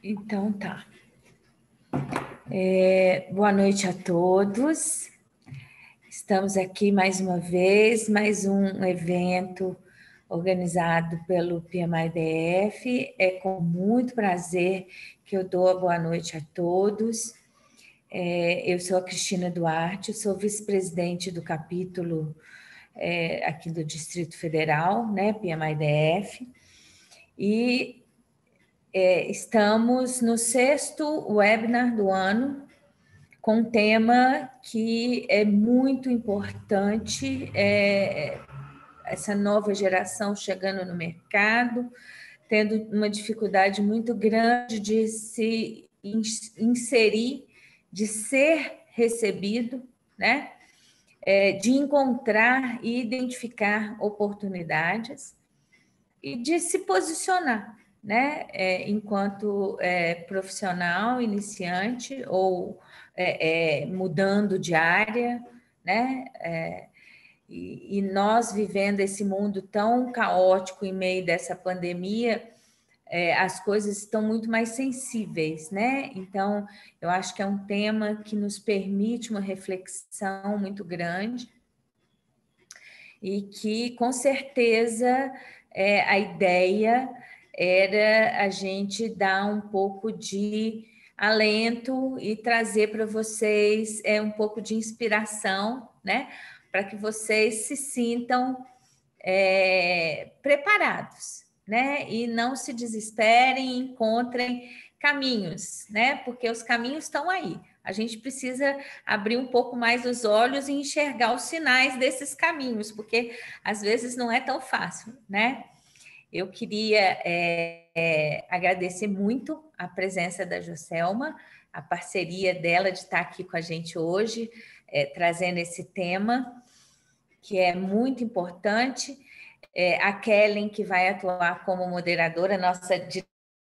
Então tá. Boa noite a todos. Estamos aqui mais uma vez, mais um evento organizado pelo PMI-DF. É com muito prazer que eu dou a boa noite a todos. Eu sou a Cristina Duarte, sou vice-presidente do capítulo aqui do Distrito Federal, né, PMI-DF, e estamos no 6º webinar do ano, com um tema que é muito importante, essa nova geração chegando no mercado, tendo uma dificuldade muito grande de se inserir, de ser recebido, né? De encontrar e identificar oportunidades e de se posicionar, né? Enquanto profissional iniciante ou mudando de área, né? E nós vivendo esse mundo tão caótico em meio dessa pandemia, as coisas estão muito mais sensíveis, né? Então, eu acho que é um tema que nos permite uma reflexão muito grande e que, com certeza, a ideia era a gente dar um pouco de alento e trazer para vocês um pouco de inspiração, né? Para que vocês se sintam preparados, né? E não se desesperem, encontrem caminhos, né? Porque os caminhos estão aí. A gente precisa abrir um pouco mais os olhos e enxergar os sinais desses caminhos, porque às vezes não é tão fácil, né? Eu queria agradecer muito a presença da Joselma, a parceria dela de estar aqui com a gente hoje, trazendo esse tema, que é muito importante. A Kellen, que vai atuar como moderadora, nossa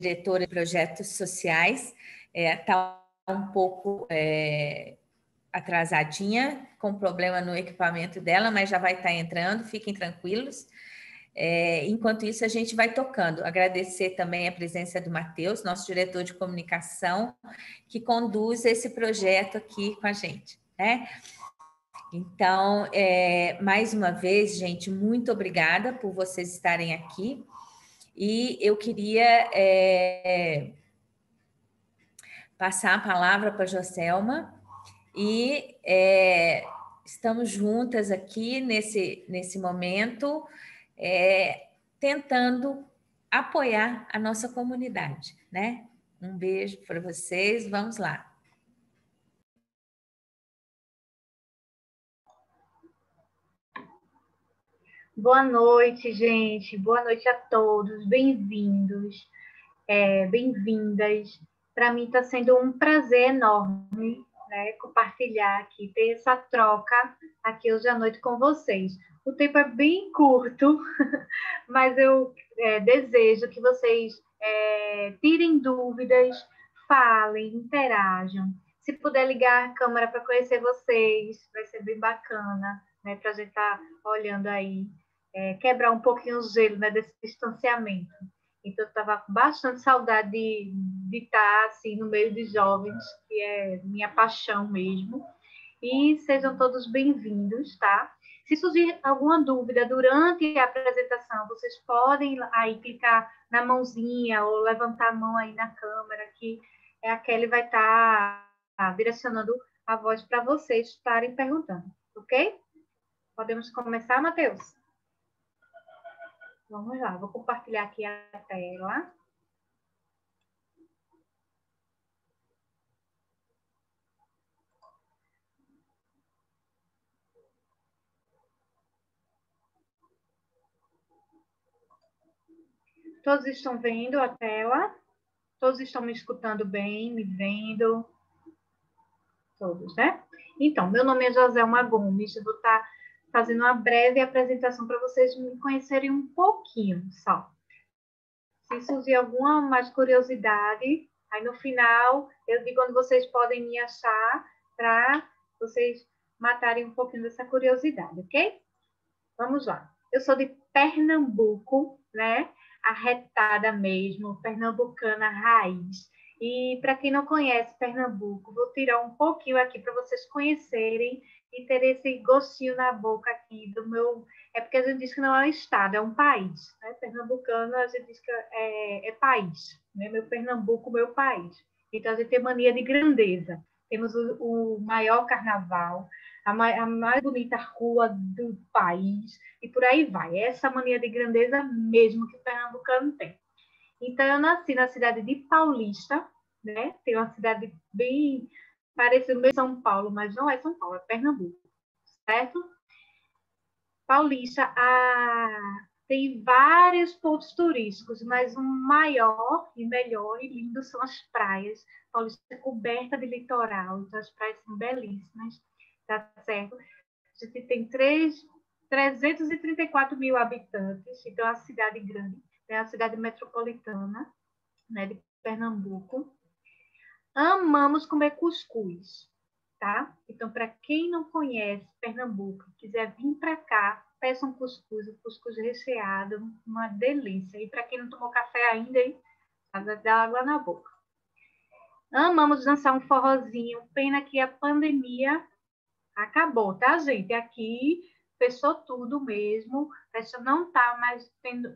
diretora de projetos sociais, está um pouco atrasadinha, com problema no equipamento dela, mas já vai estar entrando, fiquem tranquilos. Enquanto isso, a gente vai tocando. Agradecer também a presença do Matheus, nosso diretor de comunicação, que conduz esse projeto aqui com a gente, né? Então, mais uma vez, gente, muito obrigada por vocês estarem aqui. E eu queria passar a palavra para a Joselma e estamos juntas aqui nesse momento, tentando apoiar a nossa comunidade, né? Um beijo para vocês, vamos lá. Boa noite, gente. Boa noite a todos. Bem-vindos, bem-vindas. Para mim está sendo um prazer enorme, né, compartilhar aqui, ter essa troca aqui hoje à noite com vocês. O tempo é bem curto, mas eu desejo que vocês tirem dúvidas, falem, interajam. Se puder ligar a câmera para conhecer vocês, vai ser bem bacana, né, para a gente estar olhando aí. Quebrar um pouquinho o gelo, né, desse distanciamento. Então, eu estava com bastante saudade de estar assim, no meio de jovens, que é minha paixão mesmo. E sejam todos bem-vindos, tá? Se surgir alguma dúvida durante a apresentação, vocês podem aí clicar na mãozinha ou levantar a mão aí na câmera, que a Kelly vai estar direcionando a voz para vocês estarem perguntando, ok? Podemos começar, Matheus? Vamos lá, vou compartilhar aqui a tela. Todos estão vendo a tela? Todos estão me escutando bem, me vendo? Todos, né? Então, meu nome é Joselma Gomes, eu vou estar fazendo uma breve apresentação para vocês me conhecerem um pouquinho só. Se surgir alguma mais curiosidade, aí no final eu digo onde vocês podem me achar para vocês matarem um pouquinho dessa curiosidade, ok? Vamos lá. Eu sou de Pernambuco, né? arretada mesmo, pernambucana raiz. E para quem não conhece Pernambuco, vou tirar um pouquinho aqui para vocês conhecerem e terem esse gostinho na boca aqui do meu... É porque a gente diz que não é um estado, é um país. Né? Pernambucano, a gente diz que é país. Né? Meu Pernambuco, meu país. Então, a gente tem mania de grandeza. Temos o maior carnaval, a mais bonita rua do país, e por aí vai. Essa mania de grandeza mesmo que o pernambucano tem. Então, eu nasci na cidade de Paulista, né? Tem uma cidade bem parecida com São Paulo, mas não é São Paulo, é Pernambuco, certo? Paulista tem vários pontos turísticos, mas o maior e melhor e lindo são as praias. Paulista é coberta de litoral, então as praias são belíssimas, tá certo? A gente tem 334 mil habitantes, então é uma cidade grande, é uma cidade metropolitana, né, de Pernambuco. Amamos comer cuscuz, tá? Então, para quem não conhece Pernambuco, quiser vir para cá, peça um cuscuz, o cuscuz recheado, uma delícia. E para quem não tomou café ainda, hein? Vai dar água na boca. Amamos dançar um forrozinho, pena que a pandemia acabou, tá, gente? Aqui fechou tudo mesmo, festa não tá mais tendo,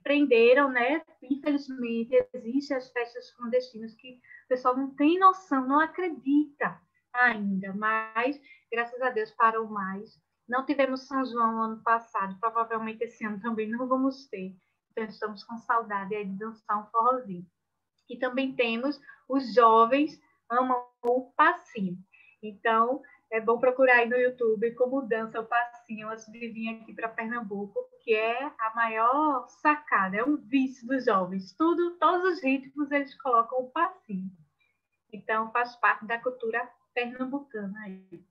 prenderam, né? Infelizmente, existem as festas clandestinas que o pessoal não tem noção, não acredita ainda, mas graças a Deus parou mais. Não tivemos São João ano passado, provavelmente esse ano também não vamos ter. Então, estamos com saudade aí de dançar um forrozinho. E também temos os jovens amam o passinho. Então, é bom procurar aí no YouTube como dança o passinho antes de vir aqui para Pernambuco, que é a maior sacada, é um vício dos jovens. Todos os ritmos eles colocam o passinho. Então, faz parte da cultura pernambucana aí.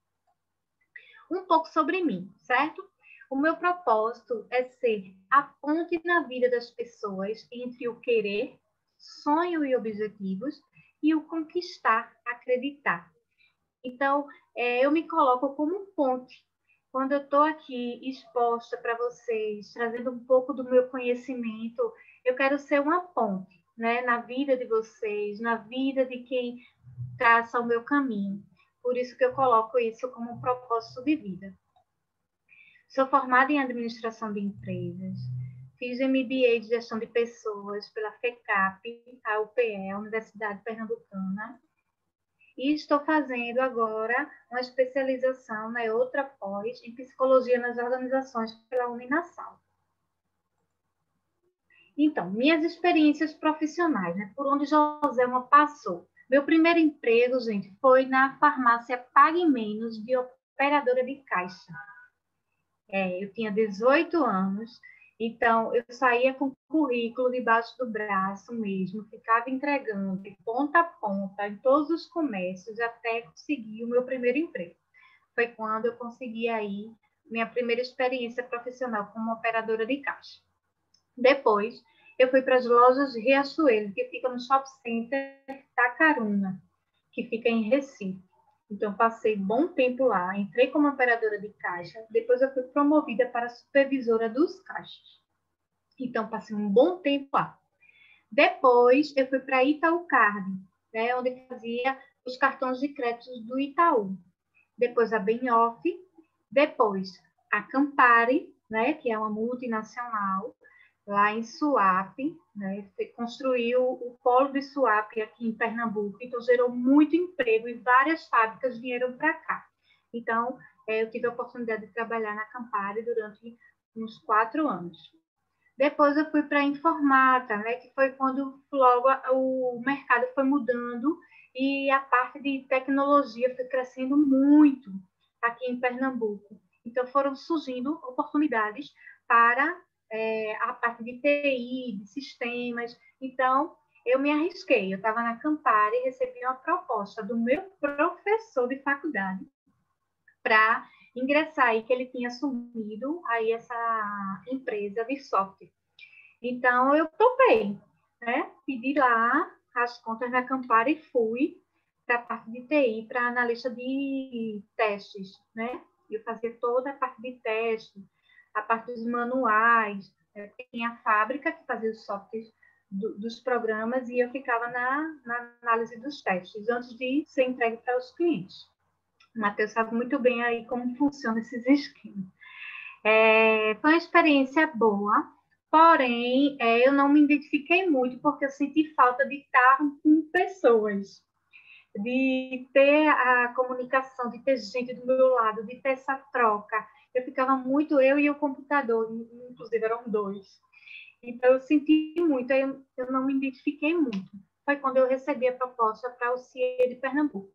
Um pouco sobre mim, certo? O meu propósito é ser a ponte na vida das pessoas entre o querer, sonho e objetivos e o conquistar, acreditar. Então, eu me coloco como ponte. Quando eu estou aqui exposta para vocês, trazendo um pouco do meu conhecimento, eu quero ser uma ponte, né, na vida de vocês, na vida de quem traça o meu caminho. Por isso que eu coloco isso como um propósito de vida. Sou formada em administração de empresas, fiz MBA de gestão de pessoas pela FECAP, a UPE, a Universidade Pernambucana, e estou fazendo agora uma especialização na outra pós em psicologia nas organizações pela Uninasal. Então, minhas experiências profissionais, né, por onde Joselma passou. Meu primeiro emprego, gente, foi na farmácia Pague Menos de operadora de caixa. Eu tinha 18 anos, então eu saía com o currículo debaixo do braço mesmo, ficava entregando de ponta a ponta em todos os comércios até conseguir o meu primeiro emprego. Foi quando eu consegui aí minha primeira experiência profissional como operadora de caixa. Depois, eu fui para as lojas Riachuelo, que fica no Shopping Center Tacaruna, que fica em Recife. Então, passei bom tempo lá, entrei como operadora de caixa, depois eu fui promovida para supervisora dos caixas. Então, passei um bom tempo lá. Depois, eu fui para Itaú Card, né, onde fazia os cartões de crédito do Itaú. Depois, a Benhoff. Depois, a Campari, né, que é uma multinacional, lá em Suape, né? Construiu o polo de Suape aqui em Pernambuco, então gerou muito emprego e várias fábricas vieram para cá. Então, eu tive a oportunidade de trabalhar na Campari durante uns 4 anos. Depois eu fui para a Informata, né? Que foi quando logo o mercado foi mudando e a parte de tecnologia foi crescendo muito aqui em Pernambuco. Então, foram surgindo oportunidades para a parte de TI, de sistemas. Então, eu me arrisquei. Eu estava na Campari e recebi uma proposta do meu professor de faculdade para ingressar aí, que ele tinha assumido aí essa empresa de software. Então, eu topei, né? Pedi lá as contas na Campari e fui para a parte de TI, para analista de testes, né? Eu fazia toda a parte de teste, a parte dos manuais, Tinha a fábrica que fazia os softwares dos programas e eu ficava na análise dos testes, antes de ser entregue para os clientes. O Matheus sabe muito bem aí como funciona esses esquemas. Foi uma experiência boa, porém, eu não me identifiquei muito, porque eu senti falta de estar com pessoas, de ter a comunicação, de ter gente do meu lado, de ter essa troca. Eu ficava muito, eu e o computador, inclusive eram dois. Então, eu senti muito, eu não me identifiquei muito. Foi quando eu recebi a proposta para o CIE de Pernambuco.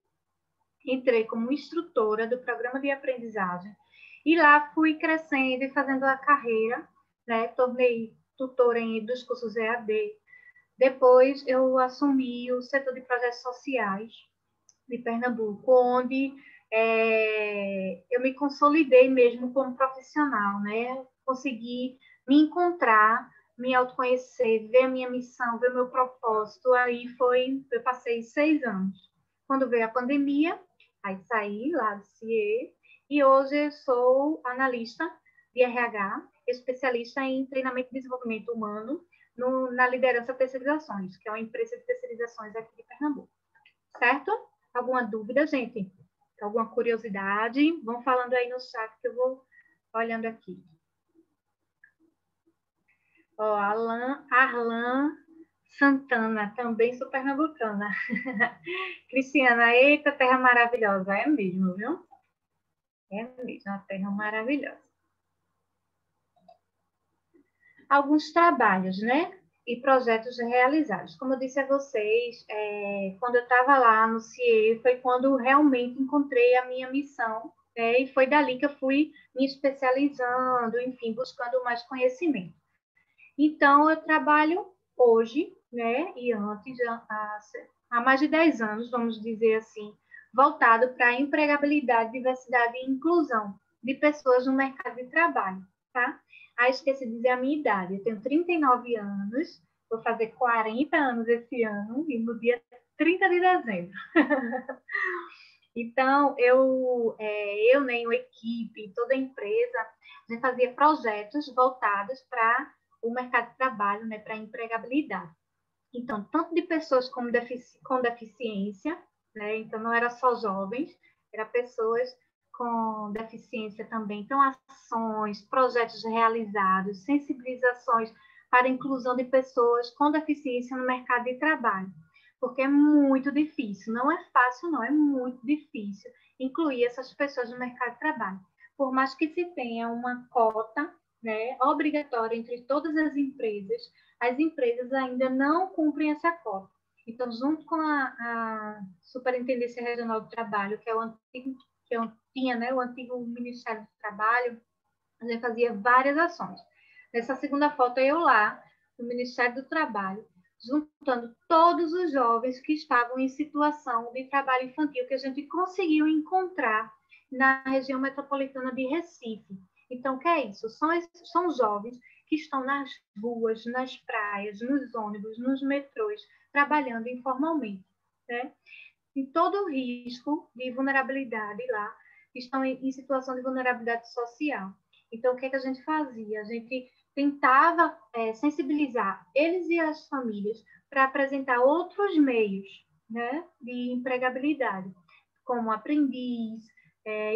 Entrei como instrutora do programa de aprendizagem e lá fui crescendo e fazendo a carreira, né? Tornei tutora dos cursos EAD. Depois, eu assumi o setor de projetos sociais de Pernambuco, onde eu me consolidei mesmo como profissional, né? Consegui me encontrar, me autoconhecer, ver a minha missão, ver o meu propósito. Eu passei 6 anos. Quando veio a pandemia, aí saí lá do CIE e hoje eu sou analista de RH, especialista em treinamento e desenvolvimento humano na Liderança Terceirizações, que é uma empresa de terceirizações aqui de Pernambuco. Certo? Alguma dúvida, gente? Alguma curiosidade? Vão falando aí no chat que eu vou olhando aqui. Ó, Arlan Santana, também sou pernambucana. Cristiana, eita, terra maravilhosa. É mesmo, viu? É mesmo, uma terra maravilhosa. Alguns trabalhos, né? E projetos realizados. Como eu disse a vocês, quando eu estava lá no CIE, foi quando realmente encontrei a minha missão, e foi dali que eu fui me especializando, enfim, buscando mais conhecimento. Então, eu trabalho hoje, né, e antes, há mais de 10 anos, vamos dizer assim, voltado para a empregabilidade, diversidade e inclusão de pessoas no mercado de trabalho, tá? Esqueci de dizer a minha idade, eu tenho 39 anos, vou fazer 40 anos esse ano, e no dia 30 de dezembro. Então, eu nem a equipe, toda a empresa, a gente fazia projetos voltados para o mercado de trabalho, né, para a empregabilidade. Então, tanto de pessoas com deficiência, né, então não era só jovens, era pessoas com deficiência também. Então, ações, projetos realizados, sensibilizações para a inclusão de pessoas com deficiência no mercado de trabalho. Porque é muito difícil, não é fácil, não, é muito difícil incluir essas pessoas no mercado de trabalho. Por mais que se tenha uma cota, né, obrigatória entre todas as empresas ainda não cumprem essa cota. Então, junto com a Superintendência Regional do Trabalho, que é o antigo, tinha, né, o antigo Ministério do Trabalho, a gente fazia várias ações. Nessa segunda foto, eu lá, no Ministério do Trabalho, juntando todos os jovens que estavam em situação de trabalho infantil, que a gente conseguiu encontrar na região metropolitana de Recife. Então, o que é isso? São jovens que estão nas ruas, nas praias, nos ônibus, nos metrôs, trabalhando informalmente, né? Em todo o risco de vulnerabilidade lá, estão em situação de vulnerabilidade social. Então, o que é que a gente fazia? A gente tentava sensibilizar eles e as famílias para apresentar outros meios, né, de empregabilidade, como aprendiz,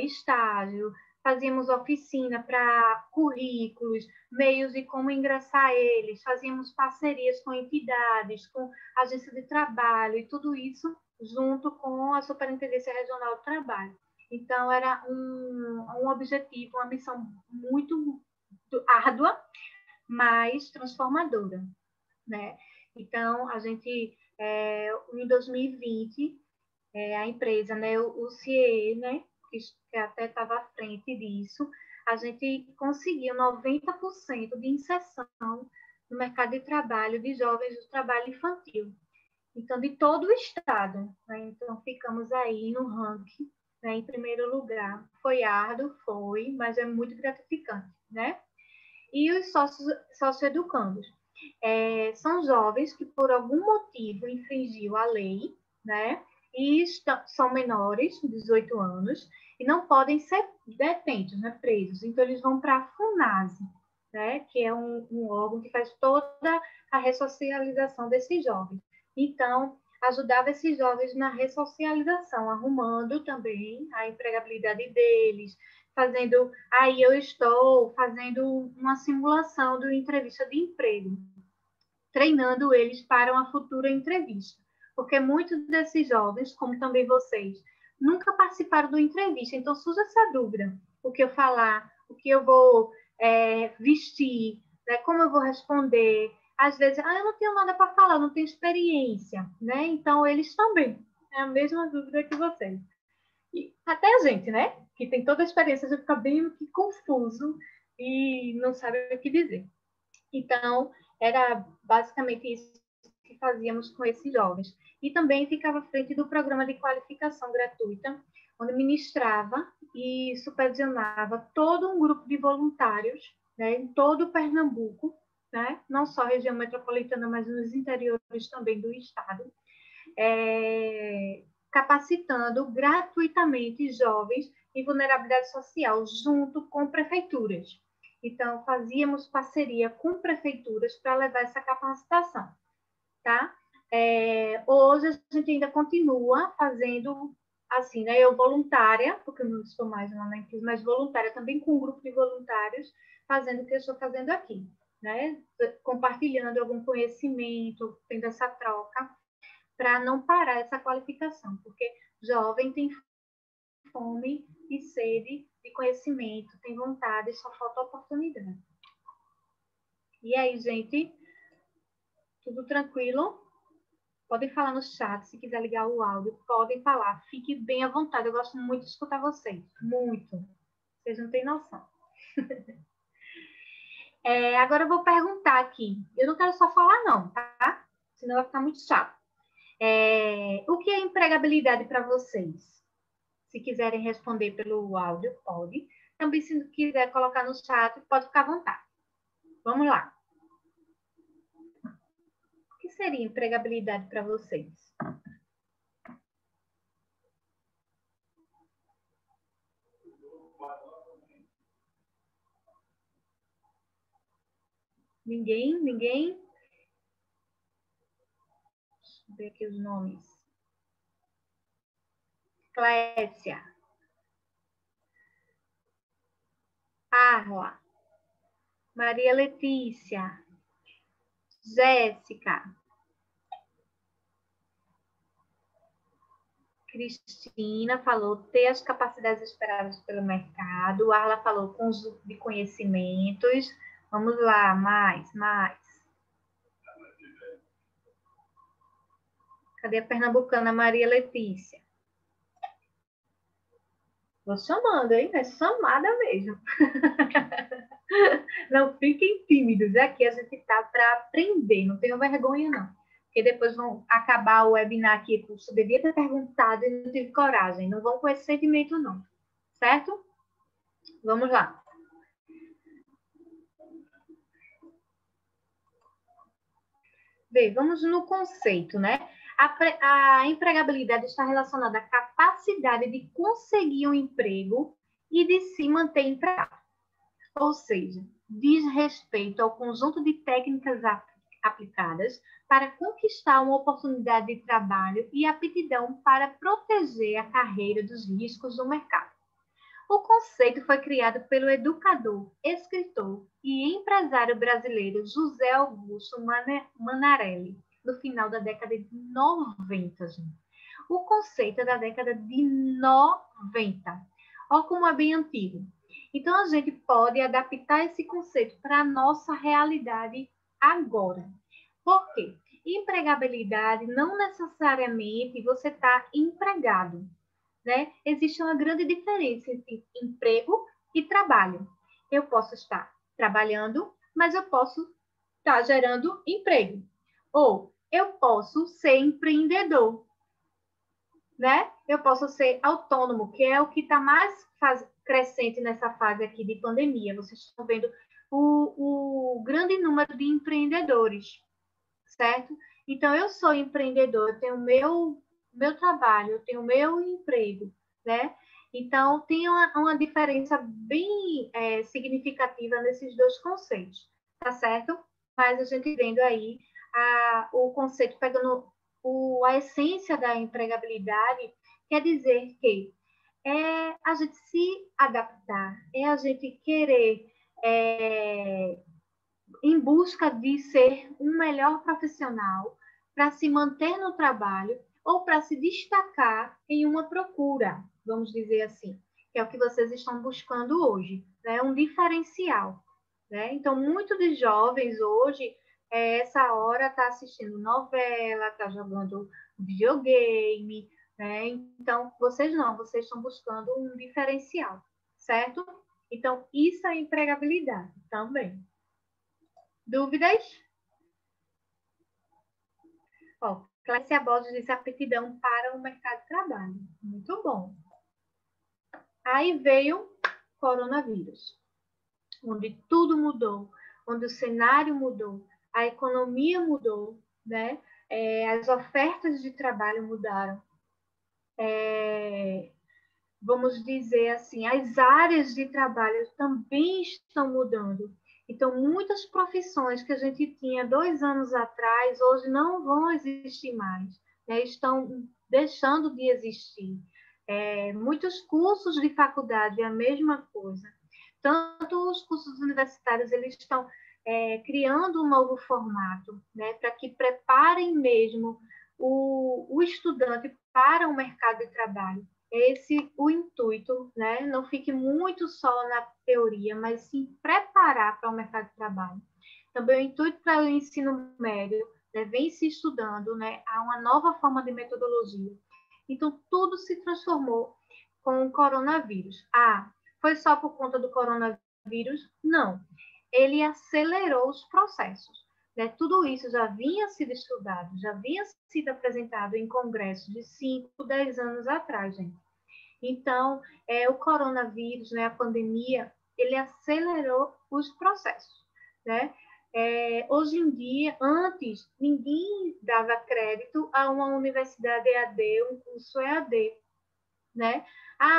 estágio, fazíamos oficina para currículos, meios de como ingressar eles, fazíamos parcerias com entidades, com agência de trabalho e tudo isso junto com a Superintendência Regional do Trabalho. Então, era um objetivo, uma missão muito árdua, mas transformadora, né? Então, a gente, em 2020, a empresa, né, o CIE, né, que até estava à frente disso, a gente conseguiu 90% de inserção no mercado de trabalho de jovens do trabalho infantil. Então, de todo o estado, né? Então, ficamos aí no ranking, né, em primeiro lugar. Foi árduo, mas é muito gratificante, né? E os socioeducandos são jovens que, por algum motivo, infringiu a lei, né? E são menores, 18 anos, e não podem ser detentos, né, presos. Então, eles vão para a FUNASE, né, que é um órgão que faz toda a ressocialização desses jovens. Então, ajudava esses jovens na ressocialização, arrumando também a empregabilidade deles, fazendo, aí eu estou fazendo uma simulação de uma entrevista de emprego, treinando eles para uma futura entrevista. Porque muitos desses jovens, como também vocês, nunca participaram de uma entrevista, então surge essa dúvida, o que eu falar, o que eu vou vestir, né, como eu vou responder. Às vezes, eu não tenho nada para falar, não tenho experiência, né? Então, eles também. É a mesma dúvida que vocês. E até a gente, né? Que tem toda a experiência, já fica bem confuso e não sabe o que dizer. Então, era basicamente isso que fazíamos com esses jovens. E também ficava à frente do programa de qualificação gratuita, onde ministrava e supervisionava todo um grupo de voluntários, né, em todo o Pernambuco, né, não só a região metropolitana, mas nos interiores também do estado, capacitando gratuitamente jovens em vulnerabilidade social, junto com prefeituras. Então, fazíamos parceria com prefeituras para levar essa capacitação, tá? Hoje a gente ainda continua fazendo assim, né? Eu voluntária, porque eu não estou mais lá na empresa, mas voluntária também com um grupo de voluntários, fazendo o que eu estou fazendo aqui, né? Compartilhando algum conhecimento, tendo essa troca, para não parar essa qualificação, porque jovem tem fome e sede de conhecimento, tem vontade, só falta oportunidade. E aí, gente? Tudo tranquilo? Podem falar no chat, se quiser ligar o áudio, podem falar. Fique bem à vontade, eu gosto muito de escutar vocês. Muito. Vocês não têm noção. Agora eu vou perguntar aqui. Eu não quero só falar, não, tá? Senão vai ficar muito chato. O que é empregabilidade para vocês? Se quiserem responder pelo áudio, pode. Também, se quiser colocar no chat, pode ficar à vontade. Vamos lá. O que seria empregabilidade para vocês? Ninguém? Deixa eu ver aqui os nomes. Clécia. Arla. Maria Letícia. Jéssica. Cristina falou ter as capacidades esperadas pelo mercado. Arla falou conjunto de conhecimentos. Vamos lá, mais. Cadê a pernambucana Maria Letícia? Vou chamando, hein? É chamada mesmo. Não fiquem tímidos. Aqui a gente está para aprender. Não tenham vergonha, não. Porque depois vão acabar o webinar aqui. Eu devia ter perguntado e não tive coragem. Não vão com esse sentimento, não. Certo? Vamos lá. Bem, vamos no conceito, né? A empregabilidade está relacionada à capacidade de conseguir um emprego e de se manter empregado. Ou seja, diz respeito ao conjunto de técnicas aplicadas para conquistar uma oportunidade de trabalho e aptidão para proteger a carreira dos riscos do mercado. O conceito foi criado pelo educador, escritor e empresário brasileiro José Augusto Manarelli, no final da década de 90. Gente. O conceito é da década de 90. Olha como é bem antigo. Então, a gente pode adaptar esse conceito para a nossa realidade agora. Por quê? Empregabilidade não necessariamente você está empregado. Né? Existe uma grande diferença entre emprego e trabalho. Eu posso estar trabalhando, mas eu posso estar gerando emprego. Ou eu posso ser empreendedor, né? Eu posso ser autônomo, que é o que está mais crescente nessa fase aqui de pandemia. Vocês estão vendo o grande número de empreendedores, certo? Então, eu sou empreendedor, eu tenho meu trabalho, eu tenho meu emprego, né? Então, tem uma diferença bem significativa nesses dois conceitos, tá certo? Mas a gente vendo aí o conceito, pegando a essência da empregabilidade, quer dizer que é a gente se adaptar, é a gente querer em busca de ser um melhor profissional para se manter no trabalho ou para se destacar em uma procura, vamos dizer assim, que é o que vocês estão buscando hoje, né? Um diferencial, né? Então, muitos de jovens hoje, essa hora está assistindo novela, está jogando videogame, né? Então, vocês não, vocês estão buscando um diferencial, certo? Então, isso é empregabilidade também. Dúvidas? Ó, Clécia Borges disse aptidão para o mercado de trabalho. Muito bom. Aí veio coronavírus, onde tudo mudou, onde o cenário mudou, a economia mudou, né? As ofertas de trabalho mudaram. Vamos dizer assim, as áreas de trabalho também estão mudando. Então, muitas profissões que a gente tinha 2 anos atrás, hoje não vão existir mais, né? Estão deixando de existir. Muitos cursos de faculdade é a mesma coisa. Tanto os cursos universitários, eles estão criando um novo formato, né? Para que preparem mesmo o estudante para o mercado de trabalho. Esse o intuito, né? Não fique muito só na teoria, mas sim preparar para o mercado de trabalho. Também o intuito para o ensino médio, né? Vem se estudando, né? Há uma nova forma de metodologia. Então, tudo se transformou com o coronavírus. Foi só por conta do coronavírus? Não. Ele acelerou os processos. Né? Tudo isso já vinha sido estudado, já vinha sido apresentado em congressos de 5, 10 anos atrás, gente. Então, o coronavírus, né, a pandemia, ele acelerou os processos, né? Hoje em dia, antes, ninguém dava crédito a uma universidade EAD, um curso EAD, né?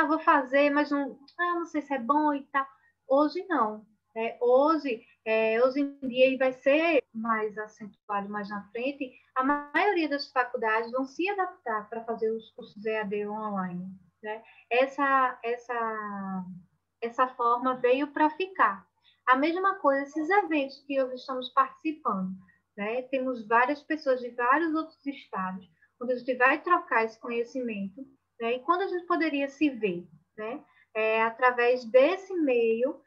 Vou fazer, mas não sei se é bom e tal. Hoje não. Hoje em dia, e vai ser mais acentuado mais na frente, a maioria das faculdades vão se adaptar para fazer os cursos EAD online, né? Essa forma veio para ficar. A mesma coisa, esses eventos que hoje estamos participando, né? Temos várias pessoas de vários outros estados, onde a gente vai trocar esse conhecimento, né? E quando a gente poderia se ver, né? Através desse meio,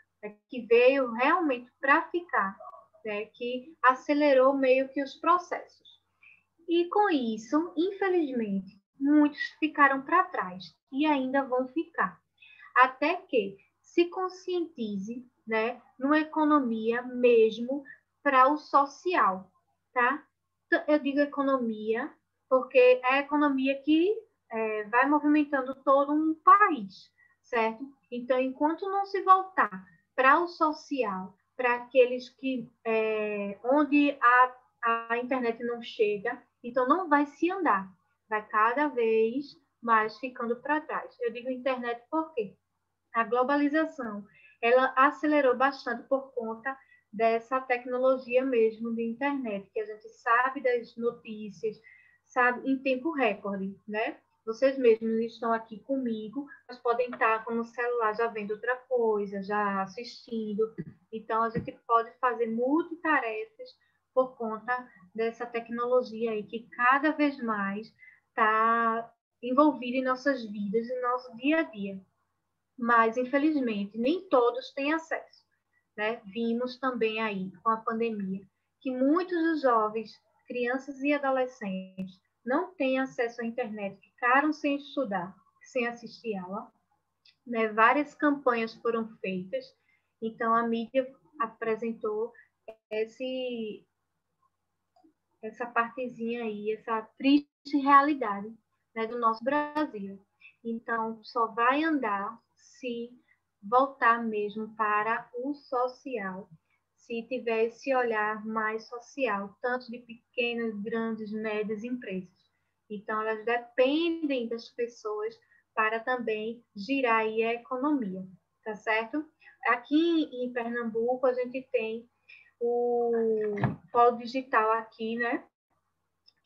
que veio realmente para ficar, né? Que acelerou meio que os processos. E com isso, infelizmente, muitos ficaram para trás e ainda vão ficar. Até que se conscientize, né, numa economia mesmo para o social, tá? Eu digo economia porque é a economia que vai movimentando todo um país, certo? Então, enquanto não se voltar para o social, para aqueles que onde a internet não chega, então não vai se andar, vai cada vez mais ficando para trás. Eu digo internet porque a globalização, ela acelerou bastante por conta dessa tecnologia mesmo de internet, que a gente sabe das notícias, sabe em tempo recorde, né? Vocês mesmos estão aqui comigo, mas podem estar com o celular já vendo outra coisa, já assistindo. Então, a gente pode fazer multitarefas por conta dessa tecnologia aí, que cada vez mais está envolvida em nossas vidas e nosso dia a dia. Mas, infelizmente, nem todos têm acesso, né? Vimos também aí, com a pandemia, que muitos dos jovens, crianças e adolescentes, não têm acesso à internet, ficaram sem estudar, sem assistir aula, né? Várias campanhas foram feitas, então a mídia apresentou essa partezinha aí, essa triste realidade, né, do nosso Brasil. Então, só vai andar se voltar mesmo para o social, se tiver esse olhar mais social, tanto de pequenas, grandes, médias empresas. Então, elas dependem das pessoas para também girar aí a economia, tá certo? Aqui em Pernambuco, a gente tem o Polo Digital aqui, né?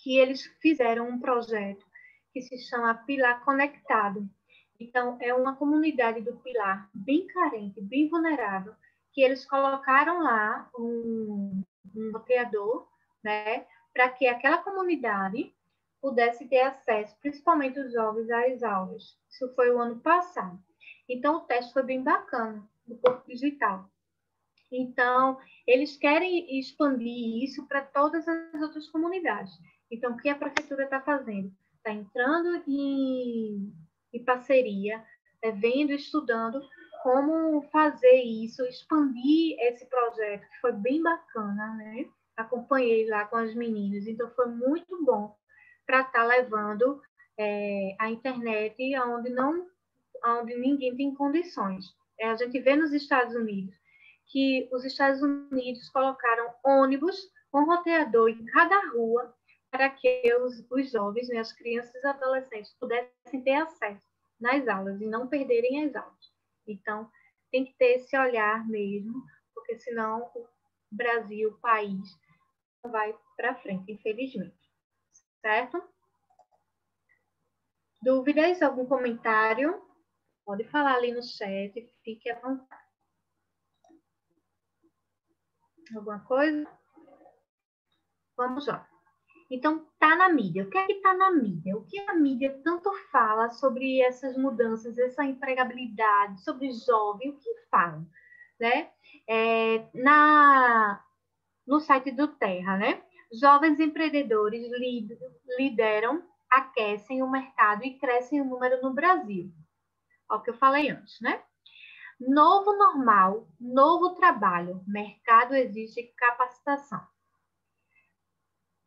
Que eles fizeram um projeto que se chama Pilar Conectado. Então, é uma comunidade do Pilar bem carente, bem vulnerável, que eles colocaram lá um roteador, né, para que aquela comunidade pudesse ter acesso, principalmente os jovens, às aulas. Isso foi o ano passado. Então, o teste foi bem bacana, do Porto Digital. Então, eles querem expandir isso para todas as outras comunidades. Então, o que a prefeitura está fazendo? Está entrando em parceria, vendo, estudando como fazer isso, expandir esse projeto, que foi bem bacana, né? Acompanhei lá com as meninas, então foi muito bom para estar levando a internet aonde ninguém tem condições. A gente vê nos Estados Unidos que os Estados Unidos colocaram ônibus com roteador em cada rua para que os jovens, né, as crianças e os adolescentes pudessem ter acesso nas aulas e não perderem as aulas. Então, tem que ter esse olhar mesmo, porque senão o Brasil, o país, não vai para frente, infelizmente. Certo? Dúvidas? Algum comentário? Pode falar ali no chat, fique à vontade. Alguma coisa? Vamos lá. Então, tá na mídia. O que é que tá na mídia? O que a mídia tanto fala sobre essas mudanças, essa empregabilidade, sobre jovem, o que fala? Né? No site do Terra, né? Jovens empreendedores lideram, aquecem o mercado e crescem o número no Brasil. É o que eu falei antes, né? Novo normal, novo trabalho, mercado exige capacitação.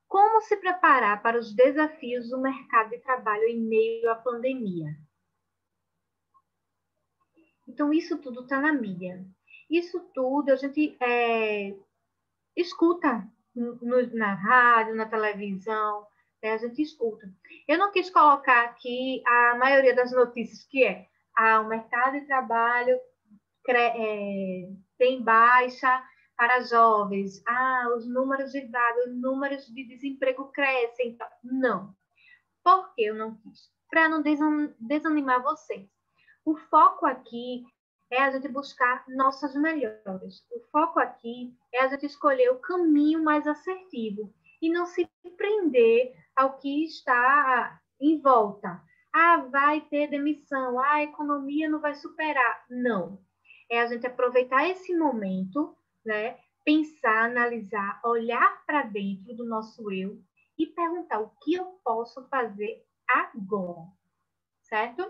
Como se preparar para os desafios do mercado de trabalho em meio à pandemia? Então, isso tudo está na mídia. Isso tudo a gente escuta na rádio, na televisão, a gente escuta. Eu não quis colocar aqui a maioria das notícias que o mercado de trabalho tem baixa para jovens, os números de vagas, os números de desemprego crescem. Não. Por que eu não quis? Para não desanimar vocês. O foco aqui é a gente buscar nossas melhores. O foco aqui é a gente escolher o caminho mais assertivo e não se prender ao que está em volta. Vai ter demissão, a economia não vai superar. Não. É a gente aproveitar esse momento, né? Pensar, analisar, olhar para dentro do nosso eu e perguntar o que eu posso fazer agora, certo?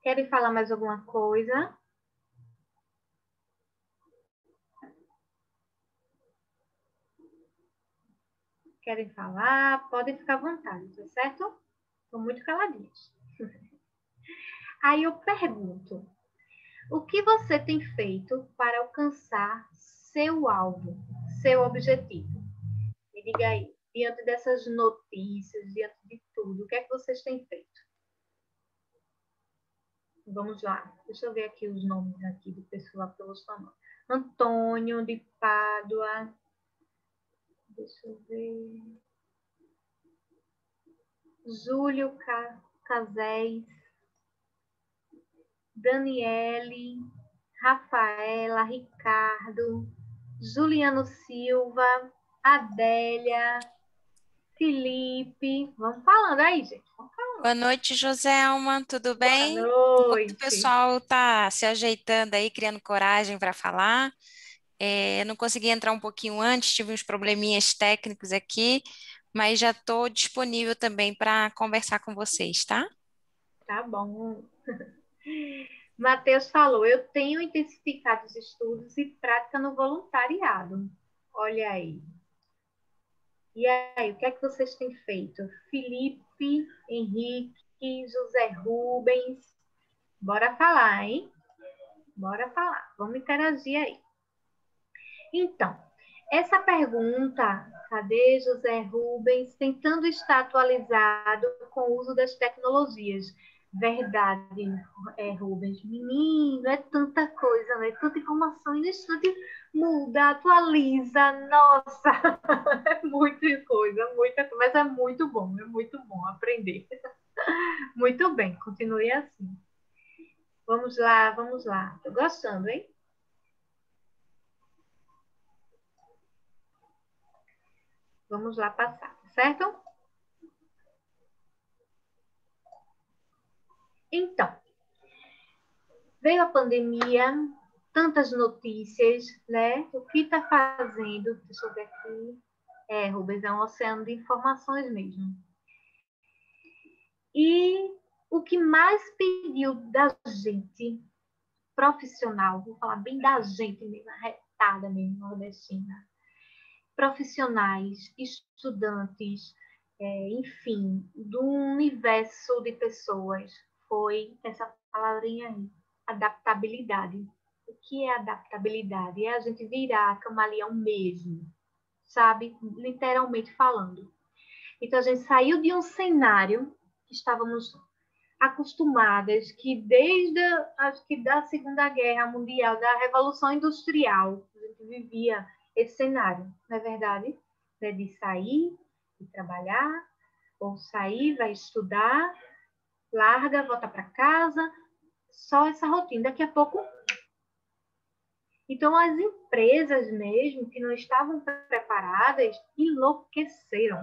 Querem falar mais alguma coisa? Querem falar? Podem ficar à vontade, tá certo? Estou muito caladinhos. Aí eu pergunto, o que você tem feito para alcançar seu alvo, seu objetivo? Me diga aí, diante dessas notícias, diante de tudo, o que é que vocês têm feito? Vamos lá, deixa eu ver aqui os nomes aqui do pessoal que eu vou chamar. Antônio de Pádua. Deixa eu ver. Júlio Casés. Daniele. Rafaela. Ricardo. Juliano Silva. Adélia. Felipe. Vamos falando aí, gente. Vamos falando. Boa noite, Joselma, tudo bem? Boa Enquanto o noite. pessoal está se ajeitando aí, criando coragem para falar, eu não consegui entrar um pouquinho antes, tive uns probleminhas técnicos aqui, mas já estou disponível também para conversar com vocês, tá? Tá bom. Matheus falou, eu tenho intensificado os estudos e prática no voluntariado. Olha aí. E aí, o que é que vocês têm feito? Felipe, Henrique, José Rubens. Bora falar, hein? Bora falar. Vamos interagir aí. Então, Essa pergunta, cadê José Rubens, tentando estar atualizado com o uso das tecnologias? Verdade, Rubens. Menino, é tanta coisa, né? Tanta informação, e no instante muda, atualiza, nossa, é muita coisa, mas é muito bom aprender. Muito bem, continue assim. Vamos lá, vamos lá. Tô gostando, hein? Vamos lá passar, certo? Então, veio a pandemia, tantas notícias, né? O que está fazendo? Deixa eu ver aqui. Rubens, é um oceano de informações mesmo. E o que mais pediu da gente, profissional, vou falar bem da gente mesmo, arretada mesmo, nordestina, profissionais, estudantes, enfim, do universo de pessoas, foi essa palavrinha aí, adaptabilidade. O que é adaptabilidade? É a gente virar camaleão mesmo, sabe? Literalmente falando. Então, a gente saiu de um cenário que estávamos acostumadas, que desde, acho que da Segunda Guerra Mundial, da Revolução Industrial, a gente vivia esse cenário, não é verdade? De sair, de trabalhar, ou sair, vai estudar, larga, volta para casa, só essa rotina. Daqui a pouco... Então, as empresas mesmo, que não estavam preparadas, enlouqueceram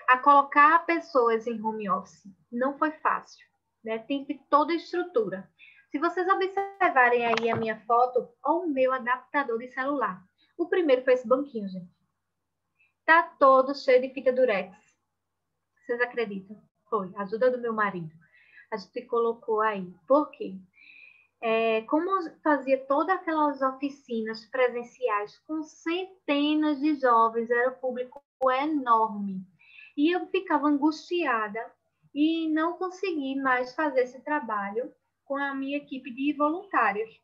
a colocar pessoas em home office. Não foi fácil, né? Tem que ter toda a estrutura. Se vocês observarem aí a minha foto, olha o meu adaptador de celular. O primeiro foi esse banquinho, gente. Tá todo cheio de fita durex. Vocês acreditam? Foi, ajuda do meu marido. A gente colocou aí. Por quê? Como fazia todas aquelas oficinas presenciais com centenas de jovens, era um público enorme. E eu ficava angustiada e não consegui mais fazer esse trabalho com a minha equipe de voluntários.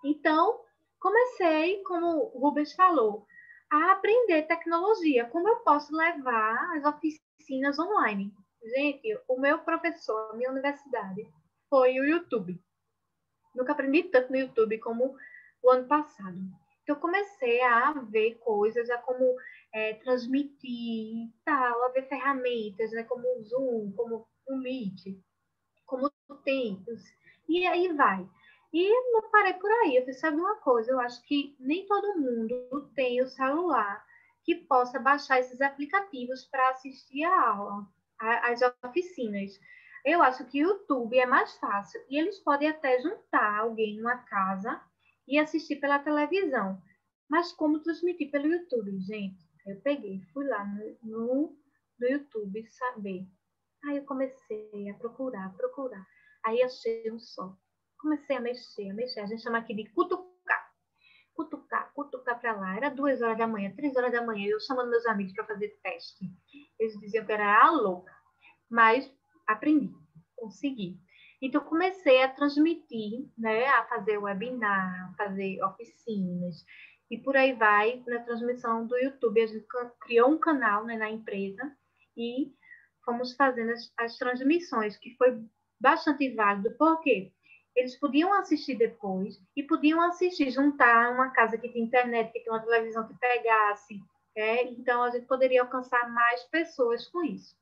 Então, comecei, como o Rubens falou, a aprender tecnologia. Como eu posso levar as oficinas online? Gente, o meu professor, a minha universidade, foi o YouTube. Nunca aprendi tanto no YouTube como o ano passado. Então, eu comecei a ver coisas, a como transmitir, tal, a ver ferramentas, né, como o Zoom, como o Meet, como o Teams, e aí vai. E não parei por aí. Eu sabe uma coisa, eu acho que nem todo mundo tem o celular que possa baixar esses aplicativos para assistir a aula, às oficinas. Eu acho que o YouTube é mais fácil. E eles podem até juntar alguém numa casa e assistir pela televisão. Mas como transmitir pelo YouTube, gente? Eu peguei, fui lá no YouTube saber. Aí eu comecei a procurar. Aí achei um só. Comecei a mexer. A gente chama aqui de cutucar. Cutucar para lá. Era 2 horas da manhã, 3 horas da manhã. Eu chamando meus amigos para fazer teste. Eles diziam que era a louca. Mas aprendi, consegui. Então, comecei a transmitir, né, a fazer webinar, fazer oficinas, e por aí vai, na transmissão do YouTube. A gente criou um canal, né, na empresa e fomos fazendo as transmissões, que foi bastante válido, porque eles podiam assistir depois e podiam assistir, juntar uma casa que tinha internet, que tinha uma televisão que pegasse, então a gente poderia alcançar mais pessoas com isso.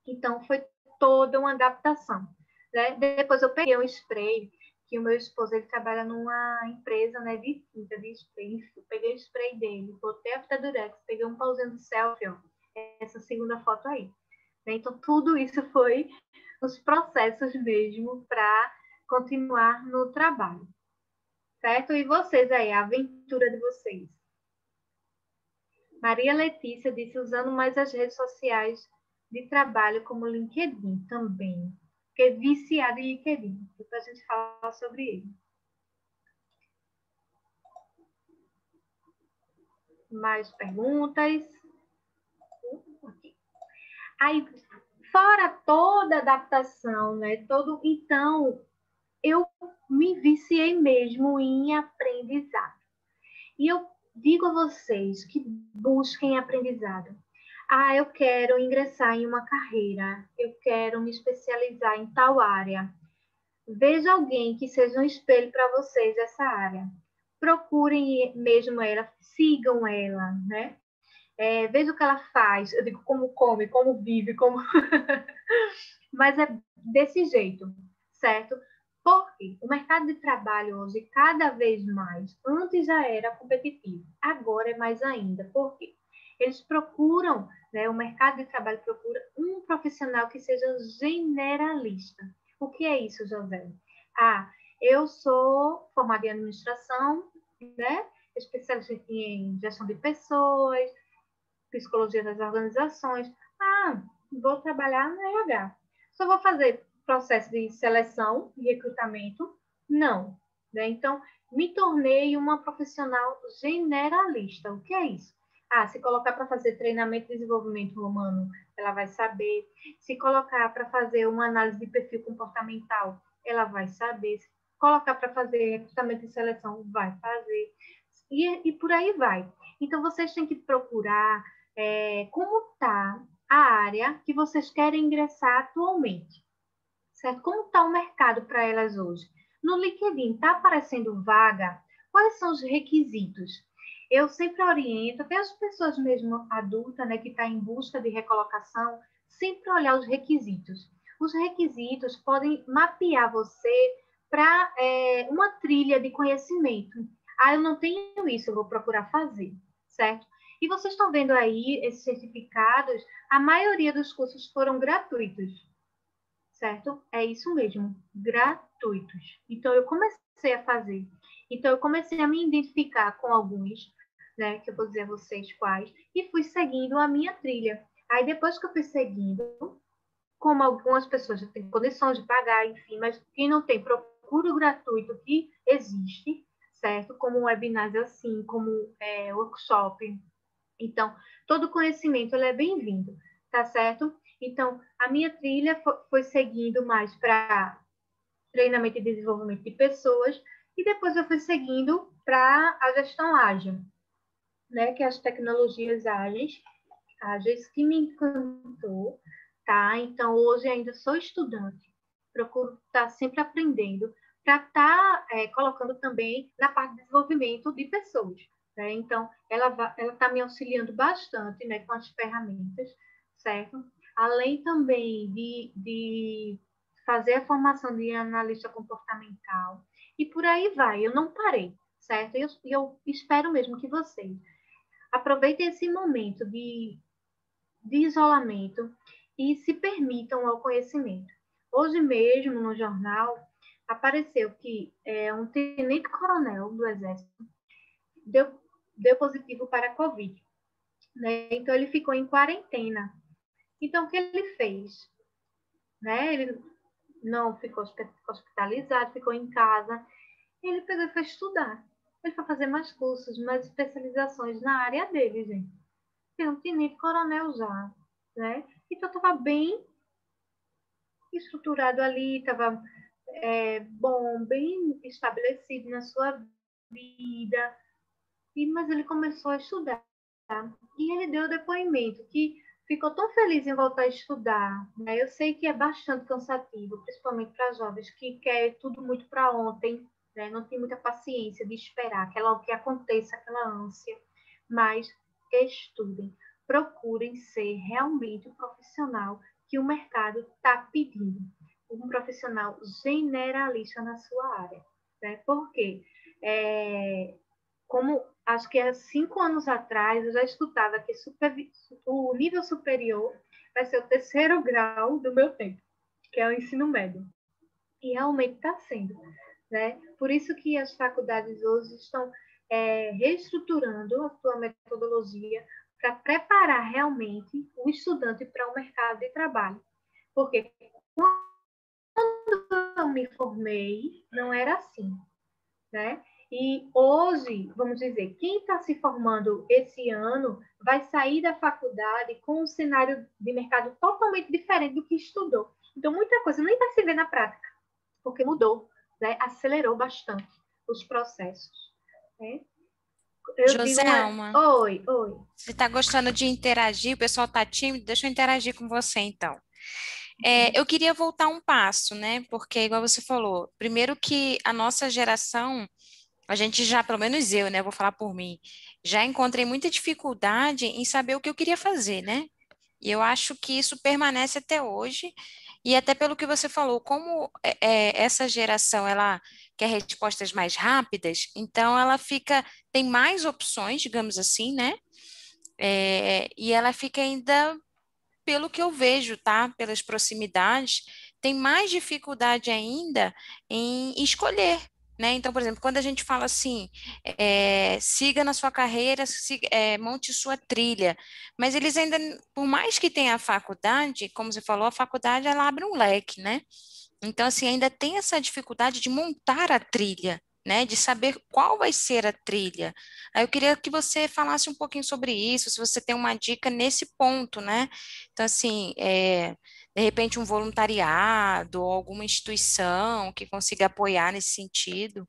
Então, foi toda uma adaptação. Né? Depois eu peguei um spray, que o meu esposo ele trabalha numa empresa, né, de tinta, de spray. Eu peguei o spray dele, botei a fita durex, peguei um pauzinho de selfie, ó, essa segunda foto aí. Então, tudo isso foi os processos mesmo para continuar no trabalho. Certo? E vocês aí, a aventura de vocês. Maria Letícia disse, usando mais as redes sociais de trabalho como LinkedIn também. Fiquei viciada em LinkedIn. Depois a gente fala sobre ele. Mais perguntas? Aí, fora toda a adaptação, né? Então, eu me viciei mesmo em aprendizado. E eu digo a vocês que busquem aprendizado. Ah, eu quero ingressar em uma carreira, eu quero me especializar em tal área. Veja alguém que seja um espelho para vocês dessa área. Procurem mesmo ela, sigam ela, né? Veja o que ela faz. Eu digo como come, como vive, como... Mas é desse jeito, certo? Porque o mercado de trabalho hoje, cada vez mais, antes já era competitivo, agora é mais ainda. Por quê? Eles procuram, né, o mercado de trabalho procura um profissional que seja generalista. O que é isso, José? Ah, eu sou formada em administração, né? Especialista em gestão de pessoas, psicologia das organizações. Ah, vou trabalhar no RH. Só vou fazer processo de seleção e recrutamento? Não. Né? Então, me tornei uma profissional generalista. O que é isso? Ah, se colocar para fazer treinamento e desenvolvimento humano, ela vai saber. Se colocar para fazer uma análise de perfil comportamental, ela vai saber. Se colocar para fazer recrutamento e seleção, vai fazer. E por aí vai. Então, vocês têm que procurar como está a área que vocês querem ingressar atualmente, certo? Como está o mercado para elas hoje? No LinkedIn, está aparecendo vaga? Quais são os requisitos? Eu sempre oriento, até as pessoas mesmo adultas, né, que estão em busca de recolocação, sempre olhar os requisitos. Os requisitos podem mapear você para uma trilha de conhecimento. Ah, eu não tenho isso, eu vou procurar fazer, certo? E vocês estão vendo aí esses certificados, a maioria dos cursos foram gratuitos, certo? É isso mesmo, gratuitos. Então, eu comecei a fazer. Então, eu comecei a me identificar com alguns, né, que eu vou dizer a vocês quais, e fui seguindo a minha trilha. Aí, depois que eu fui seguindo, como algumas pessoas já têm condições de pagar, enfim, mas quem não tem, procura o gratuito que existe, certo? Como webinars assim, como workshop. Então, todo conhecimento ele é bem-vindo, tá certo? Então, a minha trilha foi seguindo mais para treinamento e desenvolvimento de pessoas, e depois eu fui seguindo para a gestão ágil, né? Que é as tecnologias ágeis que me encantou, tá? Então, hoje ainda sou estudante, procuro estar sempre aprendendo para estar colocando também na parte de desenvolvimento de pessoas. Né? Então, ela está me auxiliando bastante, né, com as ferramentas, certo? Além também de fazer a formação de analista comportamental, e por aí vai, eu não parei, certo? Eu espero mesmo que vocês aproveitem esse momento de isolamento e se permitam ao conhecimento. Hoje mesmo, no jornal, apareceu que um tenente-coronel do Exército deu positivo para a Covid. Né? Então, ele ficou em quarentena. Então, o que ele fez? Né? Ele não ficou hospitalizado, ficou em casa. Ele pegou e foi estudar. Ele foi fazer mais cursos, mais especializações na área dele, gente. Tem um tenente-coronel já, né? Então, estava bem estruturado ali, estava bom, bem estabelecido na sua vida, mas ele começou a estudar. Tá? E ele deu depoimento que ficou tão feliz em voltar a estudar. Né? Eu sei que é bastante cansativo, principalmente para jovens que querem tudo muito para ontem, né? Não tem muita paciência de esperar que aconteça, aquela ânsia, mas estudem, procurem ser realmente o profissional que o mercado está pedindo, um profissional generalista na sua área. Né? Por quê? Como acho que há 5 anos atrás eu já escutava que o nível superior vai ser o terceiro grau do meu tempo, que é o ensino médio. E realmente está sendo. Né? Por isso que as faculdades hoje estão reestruturando a sua metodologia para preparar realmente o estudante para o mercado de trabalho. Porque quando eu me formei, não era assim. Né? E hoje, vamos dizer, quem está se formando esse ano vai sair da faculdade com um cenário de mercado totalmente diferente do que estudou. Então, muita coisa nem vai se ver na prática, porque mudou, né? Acelerou bastante os processos. Né? Eu digo Joselma, oi, oi. você está gostando de interagir? O pessoal está tímido? Deixa eu interagir com você, então. Eu queria voltar um passo, né? Porque, igual você falou, primeiro que a nossa geração, a gente já, pelo menos eu, né? Vou falar por mim, já encontrei muita dificuldade em saber o que eu queria fazer, né? E eu acho que isso permanece até hoje, e até pelo que você falou, como essa geração ela quer respostas mais rápidas, então ela fica, tem mais opções, digamos assim, né? E ela fica ainda, pelo que eu vejo, tá? Pelas proximidades, tem mais dificuldade ainda em escolher. Né? Então, por exemplo, quando a gente fala assim, siga na sua carreira, monte sua trilha, mas eles ainda, por mais que tenha a faculdade, como você falou, a faculdade ela abre um leque, né? Então, assim, ainda tem essa dificuldade de montar a trilha, né? De saber qual vai ser a trilha. Aí eu queria que você falasse um pouquinho sobre isso, se você tem uma dica nesse ponto, né? Então, assim, de repente um voluntariado ou alguma instituição que consiga apoiar nesse sentido.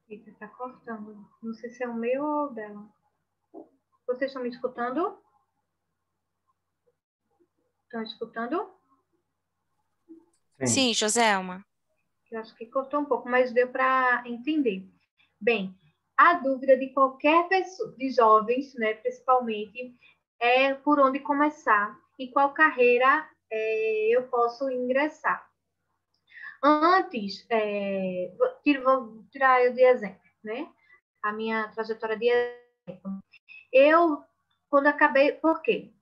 Eita, tá cortando. Não sei se é o meu ou o dela. Vocês estão me escutando? Estão escutando? Sim. Sim, Joselma. Eu acho que cortou um pouco, mas deu para entender. Bem, a dúvida de qualquer pessoa, de jovens, né, principalmente, é por onde começar e qual carreira eu posso ingressar. Antes, vou tirar eu de exemplo, né? A minha trajetória de exemplo. Eu, quando acabei, por quê?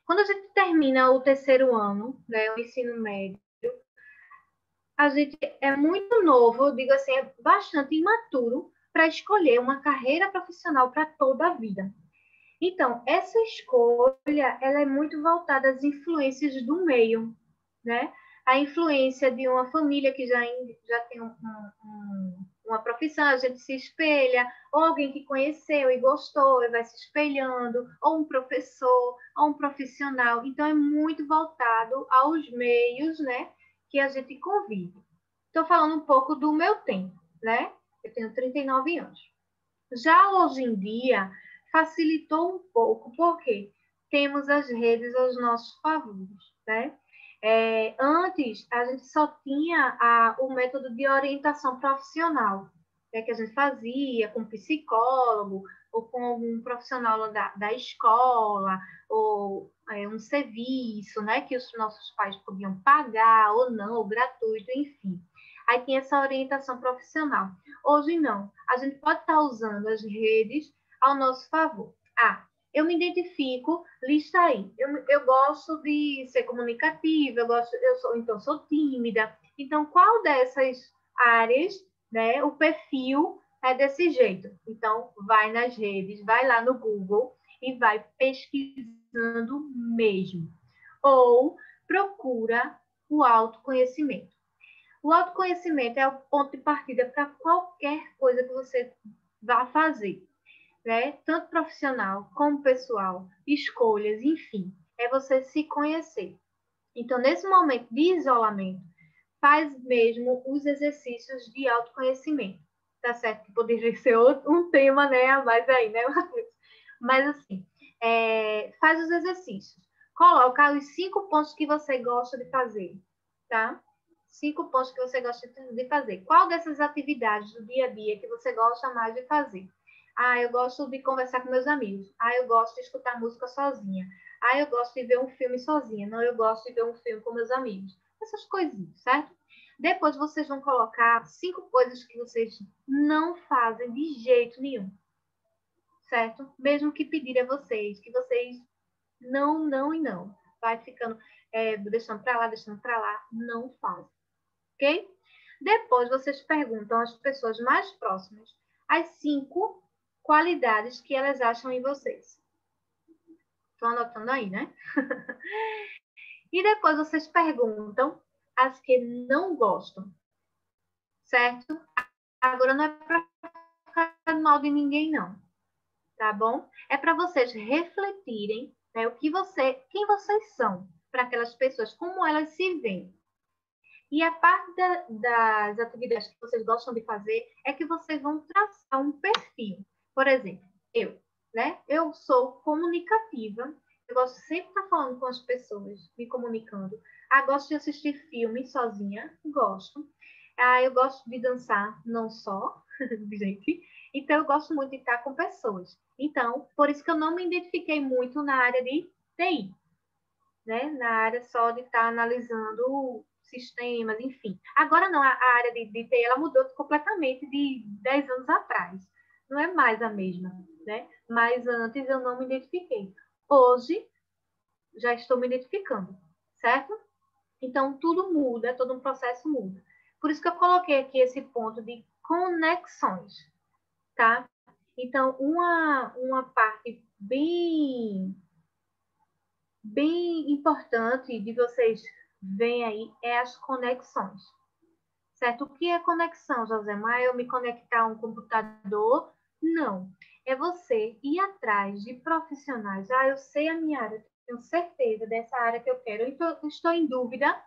Quando a gente termina o terceiro ano, né, o ensino médio, a gente é muito novo, eu digo assim, é bastante imaturo para escolher uma carreira profissional para toda a vida. Então, essa escolha, ela é muito voltada às influências do meio, né? A influência de uma família que já tem uma profissão, a gente se espelha, ou alguém que conheceu e gostou e vai se espelhando, ou um professor, ou um profissional. Então, é muito voltado aos meios, né, que a gente convive. Estou falando um pouco do meu tempo, né? Eu tenho 39 anos. Já hoje em dia, facilitou um pouco, porque temos as redes aos nossos favores, né? Antes, a gente só tinha o método de orientação profissional, né, que a gente fazia com psicólogo, ou com algum profissional da escola, ou um serviço, né, que os nossos pais podiam pagar ou não, ou gratuito, enfim. Aí tinha essa orientação profissional. Hoje não. A gente pode estar usando as redes ao nosso favor. Eu me identifico, lista aí. Eu gosto de ser comunicativa, então sou tímida. Então, qual dessas áreas, né, o perfil é desse jeito? Então, vai nas redes, vai lá no Google e vai pesquisando mesmo. Ou procura o autoconhecimento. O autoconhecimento é o ponto de partida para qualquer coisa que você vá fazer, né? Tanto profissional como pessoal, escolhas, enfim. É você se conhecer. Então, nesse momento de isolamento, faz mesmo os exercícios de autoconhecimento. Tá certo que poderia ser um tema, né, a mais aí, né, Matheus? Mas, assim, faz os exercícios. Coloca os 5 pontos que você gosta de fazer, tá? 5 pontos que você gosta de fazer. Qual dessas atividades do dia a dia que você gosta mais de fazer? Eu gosto de conversar com meus amigos. Eu gosto de escutar música sozinha. Eu gosto de ver um filme sozinha. Não, eu gosto de ver um filme com meus amigos. Essas coisinhas, certo? Depois vocês vão colocar 5 coisas que vocês não fazem de jeito nenhum, certo? Mesmo que pedir a vocês, que vocês não, não e não. Vai ficando, deixando para lá, não fazem, ok? Depois vocês perguntam às pessoas mais próximas as 5 qualidades que elas acham em vocês. Estão anotando aí, né? E depois vocês perguntam as que não gostam, certo? Agora não é para ficar mal de ninguém, não, tá bom? É para vocês refletirem, né, quem vocês são para aquelas pessoas, como elas se veem. E a parte das atividades que vocês gostam de fazer é que vocês vão traçar um perfil. Por exemplo, né? Eu sou comunicativa, eu gosto sempre de estar falando com as pessoas, me comunicando. Gosto de assistir filme sozinha, gosto. Eu gosto de dançar, não só, gente. Então, eu gosto muito de estar com pessoas. Então, por isso que eu não me identifiquei muito na área de TI, né? Na área só de estar analisando sistemas, enfim. Agora não, a área de TI, ela mudou completamente de 10 anos atrás. Não é mais a mesma, né? Mas antes eu não me identifiquei. Hoje, já estou me identificando, certo? Então, tudo muda, todo um processo muda. Por isso que eu coloquei aqui esse ponto de conexões, tá? Então, uma parte bem importante de vocês verem aí é as conexões, certo? O que é conexão, Josemar? É eu me conectar a um computador? Não. É você ir atrás de profissionais. Eu sei a minha área, tenho certeza dessa área que eu quero. Então, eu estou em dúvida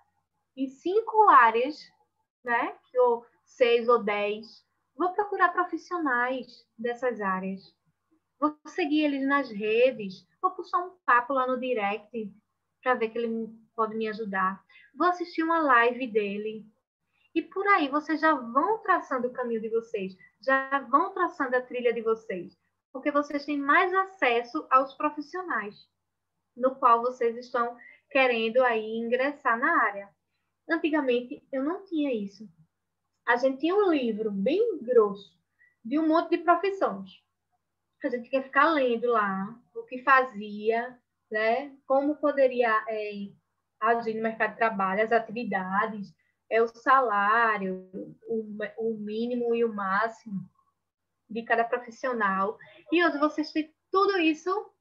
em 5 áreas, né? Ou 6 ou 10. Vou procurar profissionais dessas áreas. Vou seguir eles nas redes. Vou puxar um papo lá no direct para ver que ele pode me ajudar. Vou assistir uma live dele. E por aí vocês já vão traçando o caminho de vocês, já vão traçando a trilha de vocês, porque vocês têm mais acesso aos profissionais no qual vocês estão querendo aí ingressar na área. Antigamente eu não tinha isso. A gente tinha um livro bem grosso de um monte de profissões. A gente quer ficar lendo lá o que fazia, né? Como poderia agir no mercado de trabalho, as atividades, o salário, o mínimo e o máximo de cada profissional. E hoje vocês têm tudo isso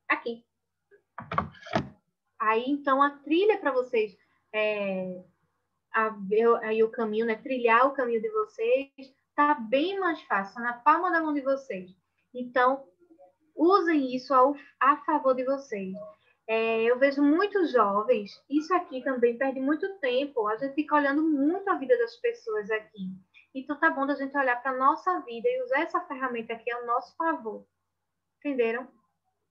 aqui. Aí, então, a trilha para vocês aí o caminho, né? Trilhar o caminho de vocês está bem mais fácil, na palma da mão de vocês. Então, usem isso a favor de vocês. Eu vejo muitos jovens, isso aqui também perde muito tempo, a gente fica olhando muito a vida das pessoas aqui. Então, tá bom da gente olhar para a nossa vida e usar essa ferramenta aqui ao nosso favor. Entenderam?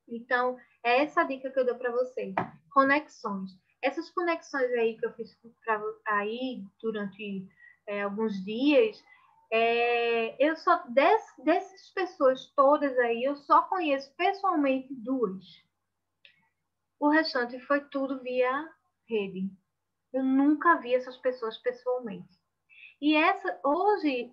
Então, é essa a dica que eu dou para vocês. Conexões. Essas conexões aí que eu fiz aí durante alguns dias, eu só dessas pessoas todas aí, eu só conheço pessoalmente 2. O restante foi tudo via rede. Eu nunca vi essas pessoas pessoalmente. E até hoje,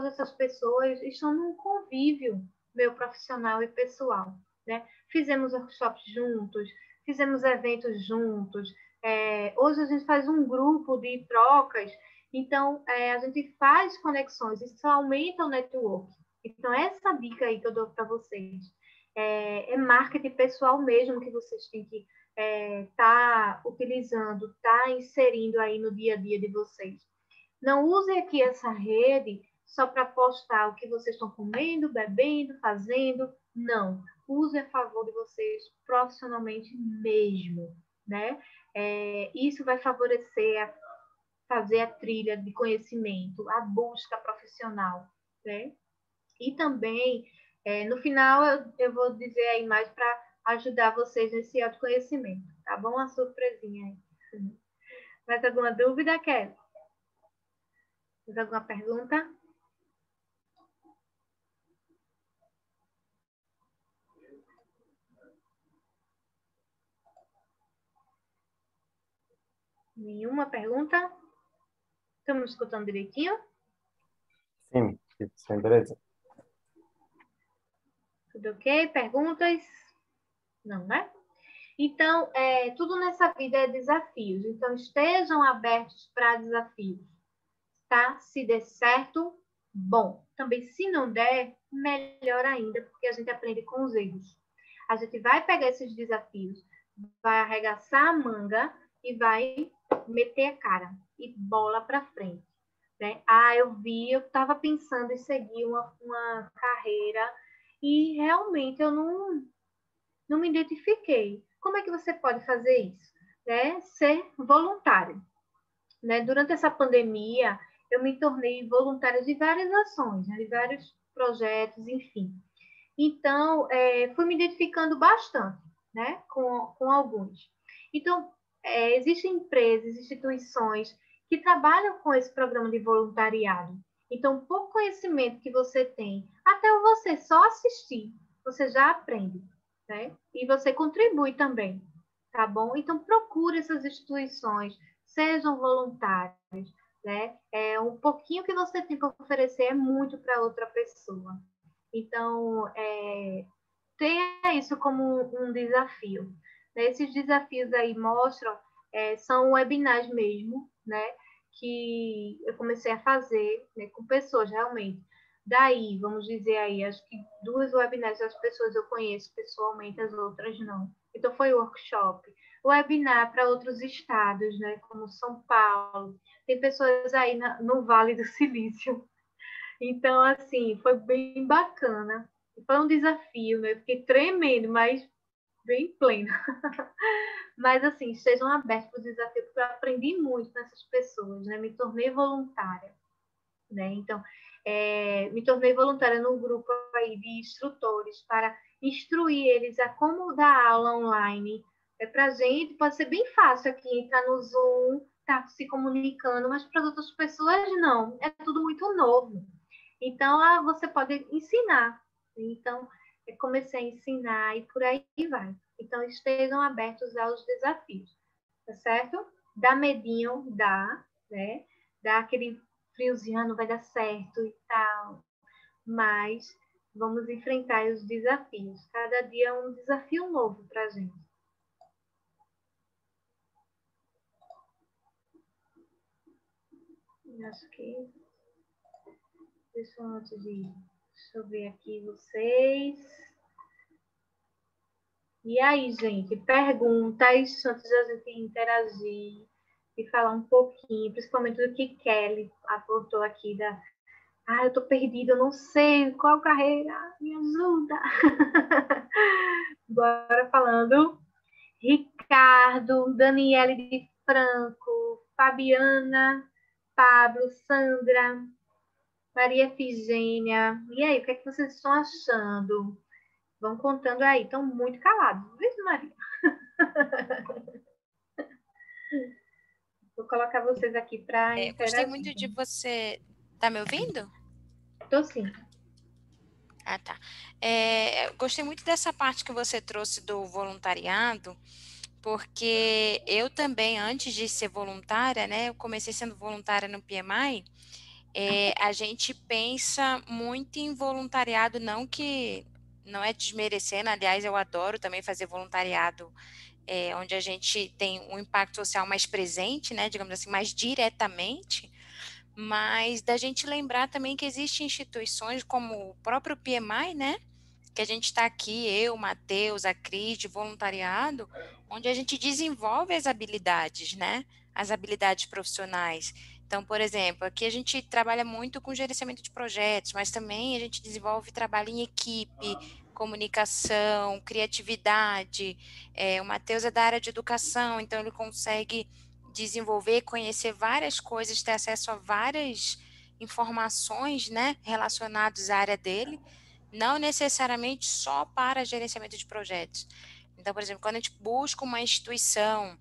essas pessoas estão num convívio meu profissional e pessoal, né? Fizemos workshops juntos, fizemos eventos juntos. Hoje a gente faz um grupo de trocas, então a gente faz conexões, isso aumenta o network. Então, essa dica aí que eu dou para vocês é marketing pessoal mesmo que vocês têm que tá utilizando, tá inserindo aí no dia a dia de vocês. Não usem aqui essa rede só para postar o que vocês estão comendo, bebendo, fazendo. Não. Use a favor de vocês profissionalmente mesmo, né? Isso vai favorecer fazer a trilha de conhecimento, a busca profissional, né? E também, no final, eu vou dizer aí mais para ajudar vocês nesse autoconhecimento, tá bom? Uma surpresinha aí. Mais alguma dúvida, Kelly? Mais alguma pergunta? Nenhuma pergunta? Estamos escutando direitinho? Sim, sim, beleza. Tudo ok? Perguntas? Não, né? Então, tudo nessa vida é desafios. Então, estejam abertos para desafios, tá? Se der certo, bom. Também, se não der, melhor ainda, porque a gente aprende com os erros. A gente vai pegar esses desafios, vai arregaçar a manga e vai meter a cara e bola para frente, né? Eu estava pensando em seguir uma carreira e realmente eu não me identifiquei. Como é que você pode fazer isso? Ser voluntário. né, durante essa pandemia, eu me tornei voluntária de várias ações, né, de vários projetos, enfim. Então, fui me identificando bastante, né, com alguns. Então, existem empresas, instituições que trabalham com esse programa de voluntariado. Então, por conhecimento que você tem, até você só assistir, você já aprende, né? E você contribui também, tá bom? Então, procure essas instituições, sejam voluntários, né? Um pouquinho que você tem para oferecer é muito para outra pessoa. Então, tenha isso como um desafio. Né? Esses desafios aí mostram, são webinars mesmo, né? Que eu comecei a fazer, né, com pessoas realmente. Daí, vamos dizer aí, acho que 2 webinars as pessoas eu conheço pessoalmente, as outras não. Então, foi workshop. Webinar para outros estados, né, como São Paulo. Tem pessoas aí no Vale do Silício. Então, assim, foi bem bacana. Foi um desafio, né? Eu fiquei tremendo, mas bem plena. Mas, assim, estejam abertos para o desafio, porque eu aprendi muito com essas pessoas, né? Me tornei voluntária, né? Então, me tornei voluntária no grupo aí de instrutores para instruir eles a como dar aula online. Para a gente pode ser bem fácil aqui entrar no Zoom, tá se comunicando, mas para as outras pessoas não. É tudo muito novo. Então, você pode ensinar. Então, eu comecei a ensinar e por aí vai. Então, estejam abertos aos desafios, tá certo? Dá medinho, dá, né? Dá aquele friozinho, não vai dar certo e tal. Mas vamos enfrentar os desafios. Cada dia é um desafio novo para a gente. Acho que... Deixa eu ver aqui vocês. E aí, gente, perguntas antes da gente interagir e falar um pouquinho, principalmente do que Kelly apontou aqui eu tô perdida, eu não sei qual carreira, me ajuda. Bora falando. Ricardo, Daniele de Franco, Fabiana, Pablo, Sandra, Maria Efigênia. E aí, o que é que vocês estão achando? Vão contando aí, estão muito calados. Viu, Maria? Vou colocar vocês aqui para Gostei interagir. muito de você. Tá me ouvindo? Tô sim. Ah, tá. Gostei muito dessa parte que você trouxe do voluntariado, porque eu também, antes de ser voluntária, né, eu comecei sendo voluntária no PMI. A gente pensa muito em voluntariado, não é desmerecendo, aliás, eu adoro também fazer voluntariado, onde a gente tem um impacto social mais presente, né, digamos assim, mais diretamente, mas da gente lembrar também que existem instituições como o próprio PMI, né, que a gente está aqui, eu, Matheus, a Cris, de voluntariado, onde a gente desenvolve as habilidades, né? As habilidades profissionais. Então, por exemplo, aqui a gente trabalha muito com gerenciamento de projetos, mas também a gente desenvolve trabalho em equipe, comunicação, criatividade. O Matheus é da área de educação, então ele consegue desenvolver, conhecer várias coisas, ter acesso a várias informações, né, relacionadas à área dele, não necessariamente só para gerenciamento de projetos. Então, por exemplo, quando a gente busca uma instituição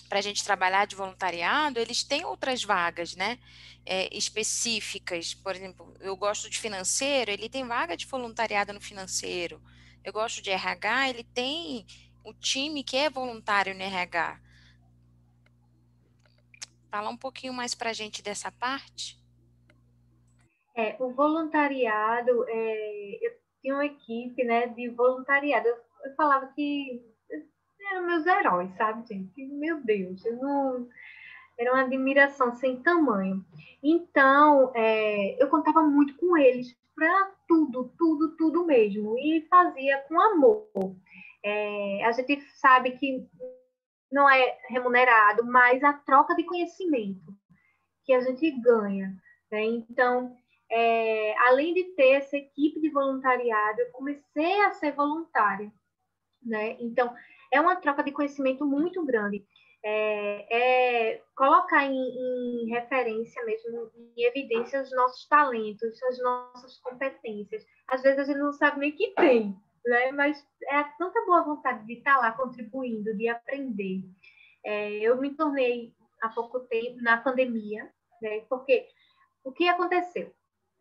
para a gente trabalhar de voluntariado, eles têm outras vagas, né, específicas. Por exemplo, eu gosto de financeiro, ele tem vaga de voluntariado no financeiro. Eu gosto de RH, ele tem o time que é voluntário no RH. Fala um pouquinho mais para a gente dessa parte. O voluntariado, eu tinha uma equipe, né, de voluntariado. Eu falava que eram meus heróis, sabe, gente? Meu Deus, eu não... Era uma admiração sem tamanho. Então, eu contava muito com eles para tudo, tudo, tudo mesmo. E fazia com amor. A gente sabe que não é remunerado, mas a troca de conhecimento que a gente ganha. Né? Então, além de ter essa equipe de voluntariado, eu comecei a ser voluntária. Né? Então, é uma troca de conhecimento muito grande. colocar em referência mesmo, em evidência os nossos talentos, as nossas competências. Às vezes a gente não sabe nem que tem, né? Mas é tanta boa vontade de estar lá contribuindo, de aprender. Eu me tornei há pouco tempo, na pandemia, né? Porque o que aconteceu?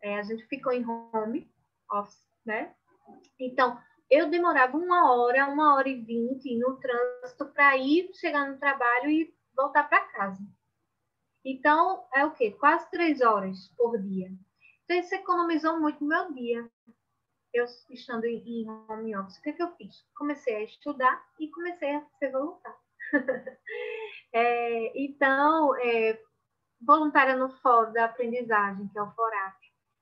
A gente ficou em home office, né? Então, eu demorava 1h e 20 no trânsito para ir chegar no trabalho e voltar para casa. Então, é o quê? Quase 3 horas por dia. Então, isso economizou muito meu dia. Eu estando em home office, o que eu fiz? Comecei a estudar e comecei a ser voluntária. Então, voluntária no Fórum da Aprendizagem, que é o FORAP,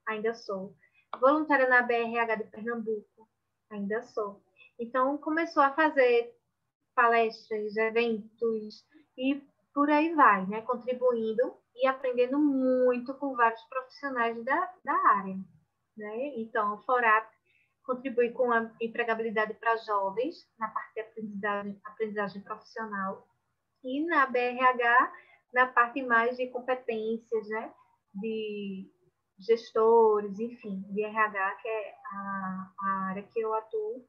ainda sou. Voluntária na BRH de Pernambuco, ainda sou. Então, começou a fazer palestras, eventos e por aí vai, né? Contribuindo e aprendendo muito com vários profissionais da área, né? Então, o FORAP contribui com a empregabilidade para jovens, na parte de aprendizagem profissional, e na BRH, na parte mais de competências, né? De gestores, enfim, de RH, que é a área que eu atuo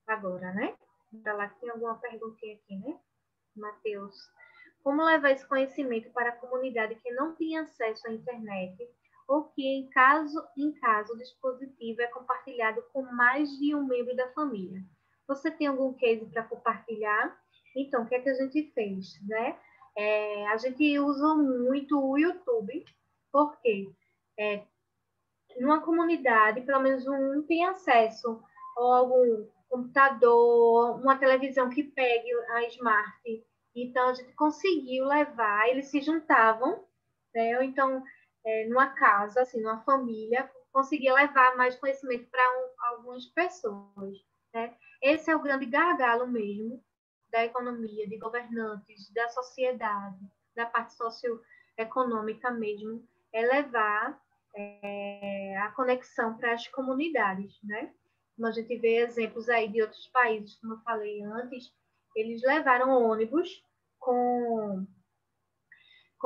agora, né? Para lá que tem alguma perguntinha aqui, né? Matheus. Como levar esse conhecimento para a comunidade que não tem acesso à internet ou que, em caso, o dispositivo é compartilhado com mais de um membro da família? Você tem algum case para compartilhar? Então, o que é que a gente fez, né? A gente usa muito o YouTube, porque numa comunidade, pelo menos um tem acesso a algum computador, uma televisão que pegue a Smart. Então, a gente conseguiu levar, eles se juntavam, né? Ou então, numa casa, assim, numa família, conseguia levar mais conhecimento para algumas pessoas, né? Esse é o grande gargalo mesmo da economia, de governantes, da sociedade, da parte socioeconômica mesmo, é levar a conexão para as comunidades, né? Como a gente vê exemplos aí de outros países, como eu falei antes, eles levaram ônibus com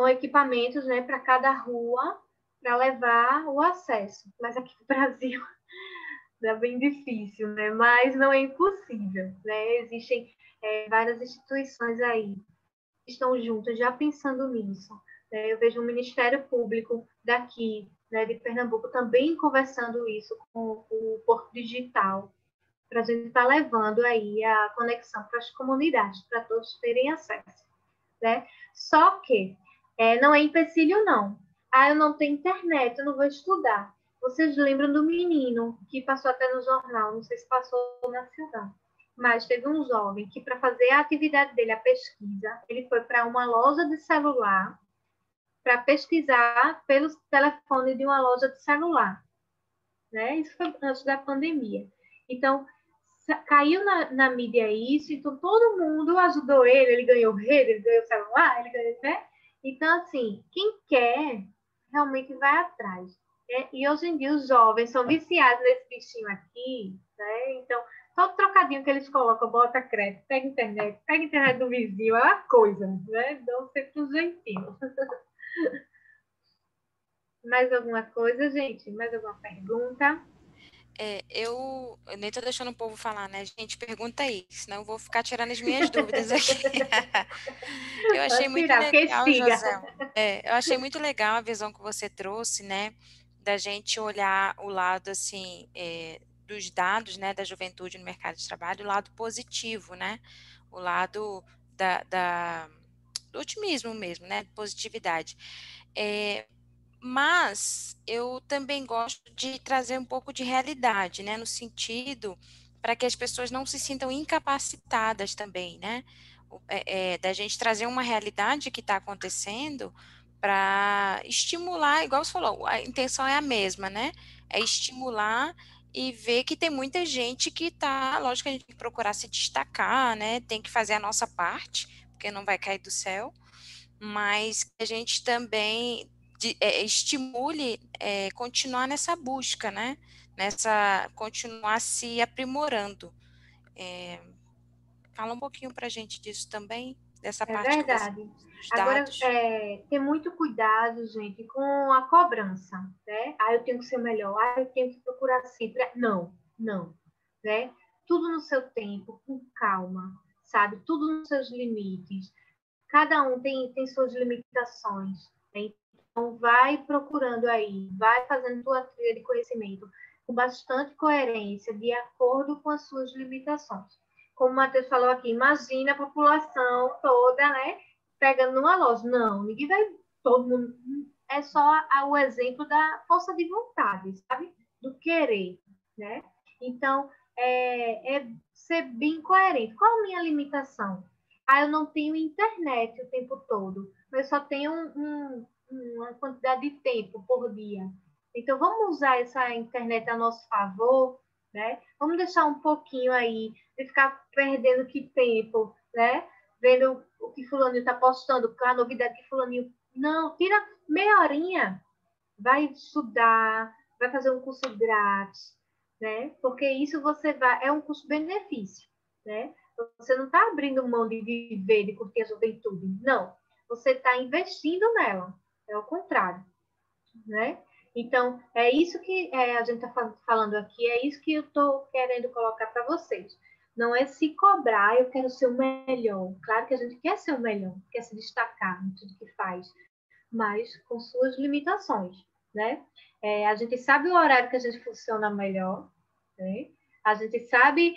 equipamentos, né, para cada rua, para levar o acesso. Mas aqui no Brasil é bem difícil, né? Mas não é impossível, né? Existem várias instituições aí que estão juntas já pensando nisso. Né? Eu vejo o Ministério Público daqui, né, de Pernambuco, também conversando isso com o Porto Digital, para a gente estar levando aí a conexão para as comunidades, para todos terem acesso. Né? Só que não é empecilho, não. Eu não tenho internet, eu não vou estudar. Vocês lembram do menino que passou até no jornal, não sei se passou nacional, mas teve um jovem que, para fazer a atividade dele, a pesquisa, ele foi para uma loja de celular para pesquisar pelo telefone de uma loja de celular. Né? Isso foi antes da pandemia. Então, caiu na mídia isso, então todo mundo ajudou ele ganhou rede, ele ganhou celular, ele ganhou, né? Então, assim, quem quer, realmente vai atrás. Né? E hoje em dia os jovens são viciados nesse bichinho aqui, né? Então, todo trocadinho que eles colocam, bota crédito, pega internet do vizinho, é uma coisa, né? Dão sempre um jeitinho. Mais alguma coisa, gente? Mais alguma pergunta? Eu nem tô deixando o povo falar, né? Gente, pergunta aí, senão eu vou ficar tirando as minhas dúvidas aqui. Eu achei Pode muito tirar, porque legal, siga. José. Eu achei muito legal a visão que você trouxe, né? Da gente olhar o lado, assim, dos dados, né? Da juventude no mercado de trabalho, o lado positivo, né? O lado do otimismo mesmo, né? Positividade. Mas eu também gosto de trazer um pouco de realidade, né, no sentido para que as pessoas não se sintam incapacitadas também, né, da gente trazer uma realidade que está acontecendo para estimular, igual você falou, a intenção é a mesma, né, é estimular e ver que tem muita gente que está, lógico que a gente tem que procurar se destacar, né, tem que fazer a nossa parte, porque não vai cair do céu, mas que a gente também estimule continuar nessa busca, né? Continuar se aprimorando. Fala um pouquinho para a gente disso também. dessa É parte que você verdade. dos Agora, dados. ter muito cuidado, gente, com a cobrança, né? Ah, eu tenho que ser melhor, ah, eu tenho que procurar sempre. Não, não, né? Tudo no seu tempo, com calma, sabe? Tudo nos seus limites. Cada um tem suas limitações, né? Então, vai procurando aí, vai fazendo tua trilha de conhecimento com bastante coerência, de acordo com as suas limitações. Como o Matheus falou aqui, imagina a população toda, né, pegando numa loja. Não, ninguém vai, todo mundo. É só o exemplo da força de vontade, sabe? Do querer, né? Então, é ser bem coerente. Qual a minha limitação? Ah, eu não tenho internet o tempo todo. Eu só tenho uma quantidade de tempo por dia. Então, vamos usar essa internet a nosso favor, né? Vamos deixar um pouquinho aí, de ficar perdendo que tempo, né? Vendo o que fulaninho está postando, a novidade que fulaninho... Não, tira meia horinha, vai estudar, vai fazer um curso grátis, né? Porque isso você vai... É um custo-benefício, né? Você não está abrindo mão de viver, de curtir a juventude. Não. Você está investindo nela. É o contrário, né? Então, é isso que a gente está falando aqui, é isso que eu estou querendo colocar para vocês. Não é se cobrar, eu quero ser o melhor. Claro que a gente quer ser o melhor, quer se destacar em tudo que faz, mas com suas limitações, né? A gente sabe o horário que a gente funciona melhor, né? A gente sabe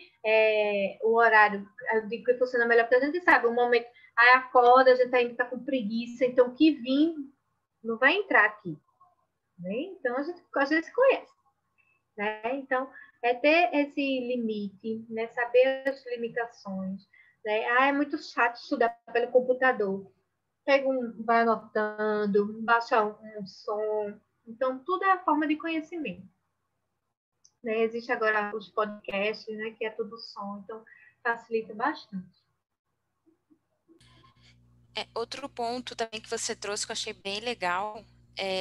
o horário, eu digo que funciona melhor porque a gente sabe o momento, aí acorda, a gente ainda está com preguiça, então o que vir não vai entrar aqui, né? Então a gente se conhece, né? Então é ter esse limite, né? Saber as limitações, né? Ah, é muito chato estudar pelo computador. Pega vai anotando, baixa um som. Então, tudo é a forma de conhecimento. Né? Existe agora os podcasts, né? Que é tudo som, então facilita bastante. Outro ponto também que você trouxe que eu achei bem legal,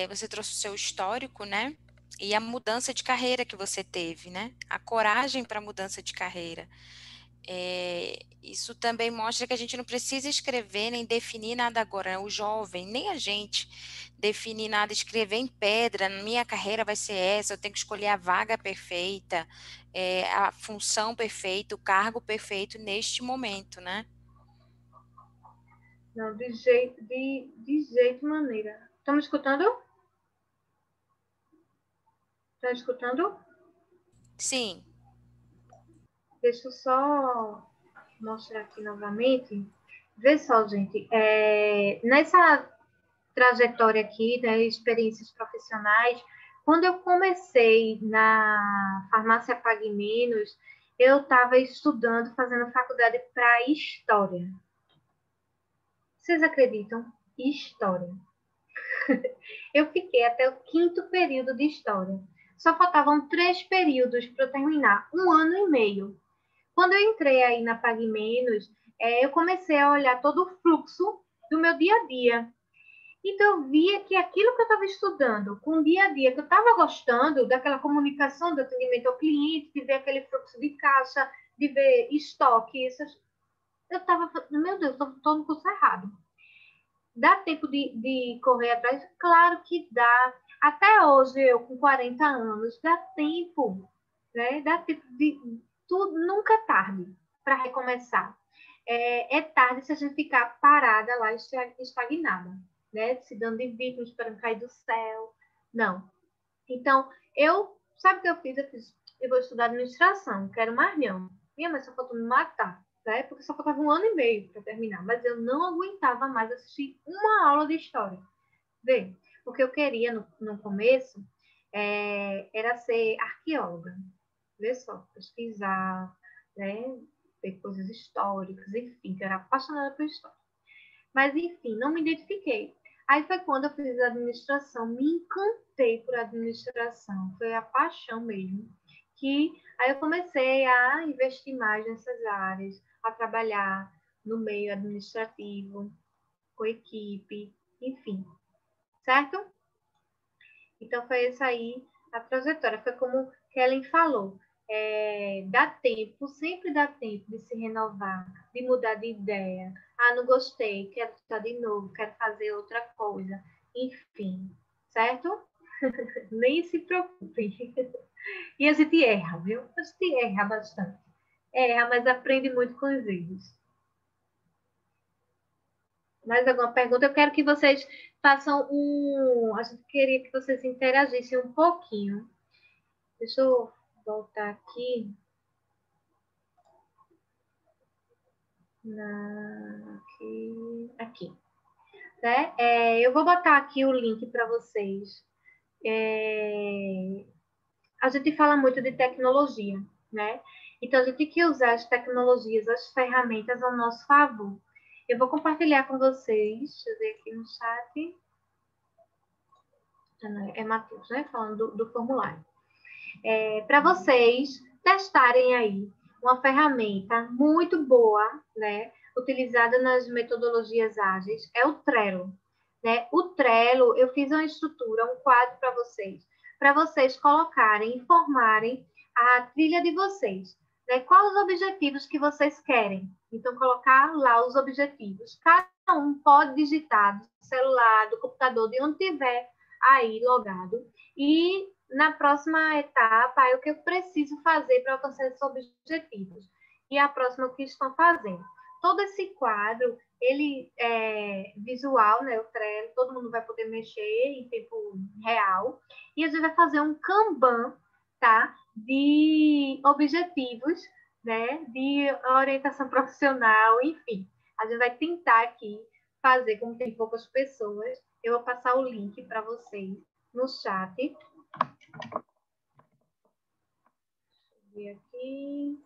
você trouxe o seu histórico, né? E a mudança de carreira que você teve, né? A coragem para a mudança de carreira. Isso também mostra que a gente não precisa escrever nem definir nada agora, né? O jovem, nem a gente definir nada, escrever em pedra, minha carreira vai ser essa, eu tenho que escolher a vaga perfeita, a função perfeita, o cargo perfeito neste momento, né? Não, de jeito maneira. Estão me escutando? Estão escutando? Sim. Deixa eu só mostrar aqui novamente. Vê só, gente. Nessa trajetória aqui, né, experiências profissionais, quando eu comecei na farmácia Pague Menos, eu estava estudando, fazendo faculdade para História. Vocês acreditam? História. Eu fiquei até o 5º período de História. Só faltavam 3 períodos para eu terminar, 1 ano e meio. Quando eu entrei aí na Pague Menos, eu comecei a olhar todo o fluxo do meu dia a dia. Então, eu via que aquilo que eu estava estudando, com o dia a dia, que eu estava gostando, daquela comunicação do atendimento ao cliente, de ver aquele fluxo de caixa, de ver estoque, eu estava, meu Deus, estou no curso errado. Dá tempo de correr atrás? Claro que dá. Até hoje, eu com 40 anos, dá tempo, né? Dá tempo de tudo, nunca é tarde para recomeçar. É tarde se a gente ficar parada lá, estagnada, né? Se dando de vítima, esperando cair do céu. Não. Então, sabe o que eu fiz? Eu vou estudar administração, quero mais não. Minha mãe só faltou me matar, né? Porque só faltava 1 ano e meio para terminar, mas eu não aguentava mais assistir uma aula de história. Vê, o que eu queria no começo era ser arqueóloga. Vê só, pesquisar, né? Ver coisas históricas, enfim, que eu era apaixonada por história. Mas, enfim, não me identifiquei. Aí foi quando eu fiz administração, me encantei por administração, foi a paixão mesmo. Aí eu comecei a investir mais nessas áreas, a trabalhar no meio administrativo, com equipe, enfim, certo? Então foi essa aí a trajetória, foi como Kellen falou. dá tempo, sempre dá tempo de se renovar, de mudar de ideia. Ah, não gostei, quero estar de novo, quero fazer outra coisa. Enfim, certo? Nem se preocupe. E a gente erra, viu? A gente erra bastante. Erra, mas aprende muito com os erros. Mais alguma pergunta? Eu quero que vocês façam A gente queria que vocês interagissem um pouquinho. Deixa eu voltar aqui. Aqui. Né? Eu vou botar aqui o link para vocês. A gente fala muito de tecnologia, né? Então, a gente tem que usar as tecnologias, as ferramentas ao nosso favor. Eu vou compartilhar com vocês, deixa eu ver aqui no chat. É Matheus, né? Falando do formulário. Para vocês testarem aí uma ferramenta muito boa, né? Utilizada nas metodologias ágeis, é o Trello. Né? O Trello, eu fiz uma estrutura, um quadro para vocês colocarem, informarem a trilha de vocês. Né? Quais os objetivos que vocês querem? Então, colocar lá os objetivos. Cada um pode digitar do celular, do computador, de onde tiver aí logado. E na próxima etapa, é o que eu preciso fazer para alcançar esses objetivos. E a próxima, o que estão fazendo. Todo esse quadro, ele é visual, né? O Trello, todo mundo vai poder mexer em tempo real. E a gente vai fazer um Kanban, tá? De objetivos, né? De orientação profissional, enfim. A gente vai tentar aqui fazer, como tem poucas pessoas, eu vou passar o link para vocês no chat. Deixa eu ver aqui.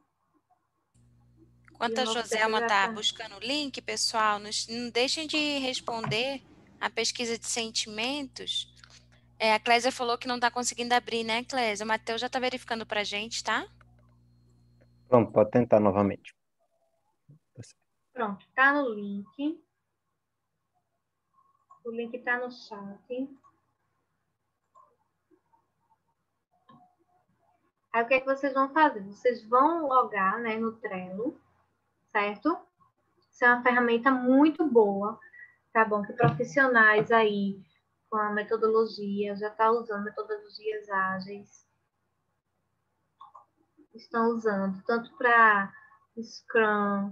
Enquanto a Joselma está buscando o link, pessoal, não deixem de responder a pesquisa de sentimentos. A Clésia falou que não está conseguindo abrir, né, Clésia? O Matheus já está verificando para a gente, tá? Pronto, pode tentar novamente. Pronto, tá no link. O link está no chat. Aí, o que é que vocês vão fazer? Vocês vão logar, né, no Trello, certo? Isso é uma ferramenta muito boa, tá bom? Que profissionais aí com a metodologia, já tá usando metodologias ágeis, estão usando, tanto para Scrum,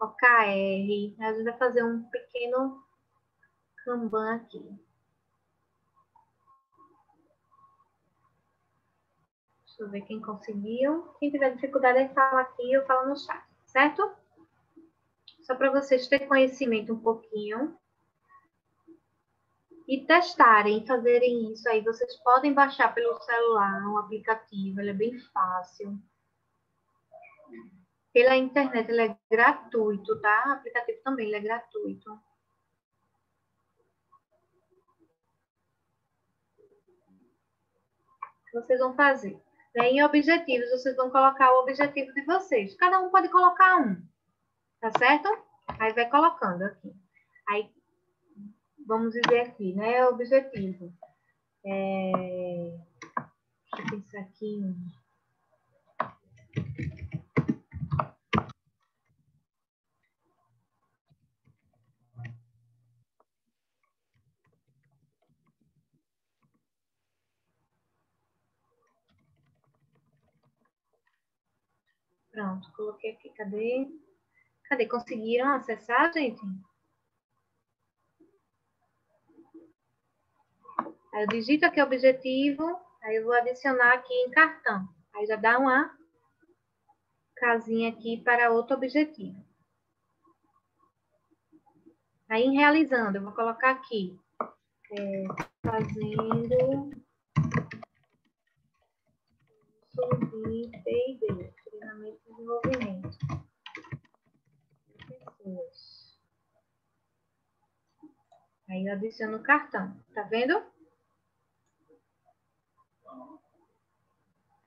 OKR. A gente vai fazer um pequeno Kanban aqui. Deixa eu ver quem conseguiu. Quem tiver dificuldade aí fala aqui, eu falo no chat, certo? Só para vocês terem conhecimento um pouquinho. E testarem, fazerem isso aí. Vocês podem baixar pelo celular um aplicativo, ele é bem fácil. Pela internet, ele é gratuito, tá? O aplicativo também ele é gratuito. O que vocês vão fazer? Em objetivos, vocês vão colocar o objetivo de vocês. Cada um pode colocar um, tá certo? Aí vai colocando aqui. Aí, vamos dizer aqui, né? Objetivo. Deixa eu pensar aqui. Pronto, coloquei aqui. Cadê? Cadê? Conseguiram acessar, gente? Aí eu digito aqui objetivo, aí eu vou adicionar aqui em cartão. Aí já dá uma casinha aqui para outro objetivo. Aí em realizando, eu vou colocar aqui, fazendo curso de P&D, treinamento e desenvolvimento de pessoas. Aí eu adiciono o cartão, tá vendo?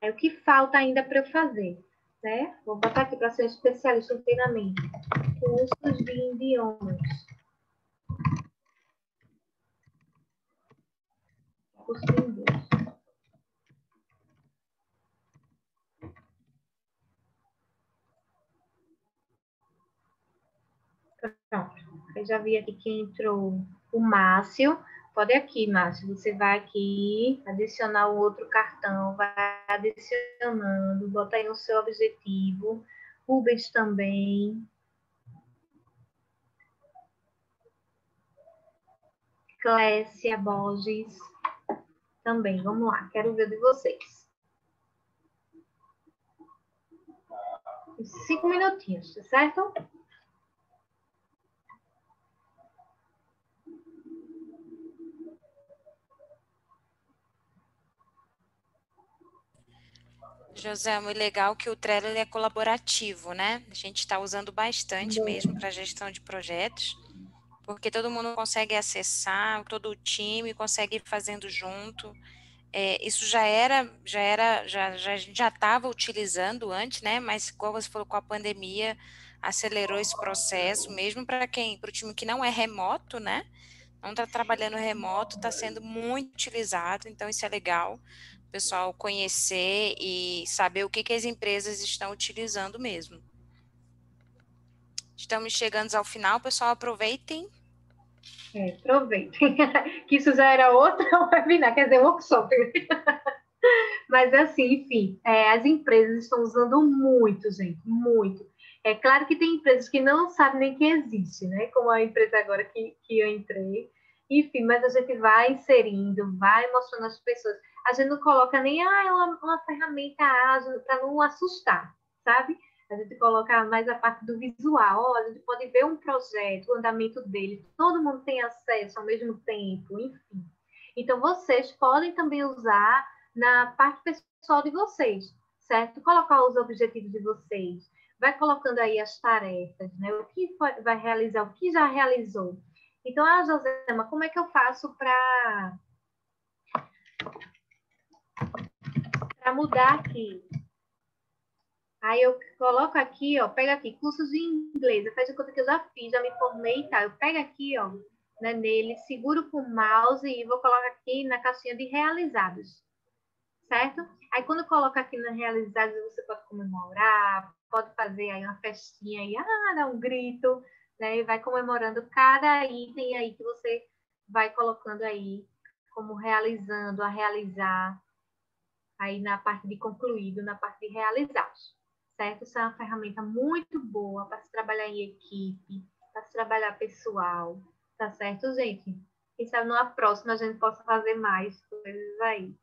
É o que falta ainda para eu fazer, né? Vou botar aqui para ser especialista em treinamento. Cursos de idiomas. Curso de inglês. Pronto. Eu já vi aqui que entrou o Márcio. Pode aqui, Márcio. Você vai aqui, adicionar o outro cartão, vai adicionando, bota aí o seu objetivo. Rubens também. Clécia Borges também. Vamos lá, quero ver de vocês. 5 minutinhos, tá certo? José, é muito legal que o Trello ele é colaborativo, né? A gente está usando bastante mesmo para gestão de projetos, porque todo mundo consegue acessar, todo o time consegue ir fazendo junto. Isso a gente já estava utilizando antes, né? Mas como você falou, com a pandemia acelerou esse processo, mesmo para o time que não é remoto, né? Não está trabalhando remoto, está sendo muito utilizado, então isso é legal, o pessoal conhecer e saber o que as empresas estão utilizando mesmo. Estamos chegando ao final, pessoal, aproveitem. Aproveitem, que isso já era outra webinar, quer dizer, workshop. Mas assim, enfim, as empresas estão usando muito, gente, muito. É claro que tem empresas que não sabem nem que existe, né? Como a empresa agora que eu entrei. Enfim, mas a gente vai inserindo, vai mostrando às pessoas. A gente não coloca nem uma ferramenta ágil para não assustar, sabe? A gente coloca mais a parte do visual. A gente pode ver um projeto, o andamento dele. Todo mundo tem acesso ao mesmo tempo, enfim. Então, vocês podem também usar na parte pessoal de vocês, certo? Colocar os objetivos de vocês. Vai colocando aí as tarefas, né? O que vai realizar, o que já realizou. Então, Josema, como é que eu faço para mudar aqui? Aí eu coloco aqui, ó, pega aqui, cursos de inglês. Eu faço conta que eu já fiz, já me formei e tal. Eu pego aqui, ó, né, nele, seguro com o mouse e vou colocar aqui na caixinha de realizados. Certo? Aí, quando coloca aqui na realizados, você pode comemorar, pode fazer aí uma festinha e dar um grito, né? E vai comemorando cada item aí que você vai colocando aí como realizando, a realizar, aí na parte de concluído, na parte de realizados, certo? Isso é uma ferramenta muito boa para se trabalhar em equipe, para se trabalhar pessoal, tá certo, gente? Quem sabe numa próxima a gente possa fazer mais coisas aí,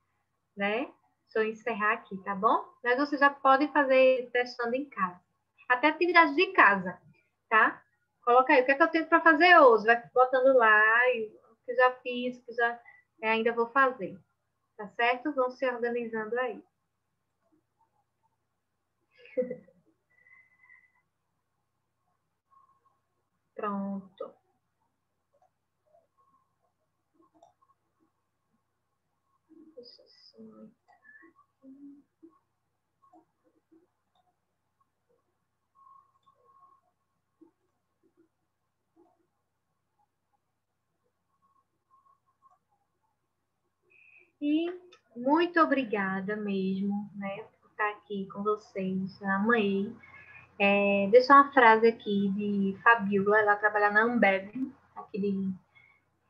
né? Deixa eu encerrar aqui, tá bom? Mas você já pode fazer testando em casa. Até atividades de casa, tá? Coloca aí, o que é que eu tenho para fazer hoje? Vai botando lá, e o que já fiz, o que já ainda vou fazer. Tá certo? Vão se organizando aí. Pronto. Deixa eu só... E muito obrigada mesmo, né, por estar aqui com vocês. Amei. Deixar uma frase aqui de Fabiola, ela trabalha na Ambev, aqui de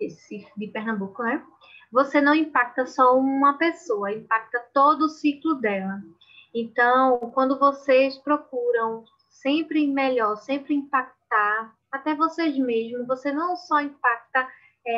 Recife, de Pernambuco, né? Você não impacta só uma pessoa, impacta todo o ciclo dela. Então, quando vocês procuram sempre melhor, sempre impactar, até vocês mesmos, você não só impacta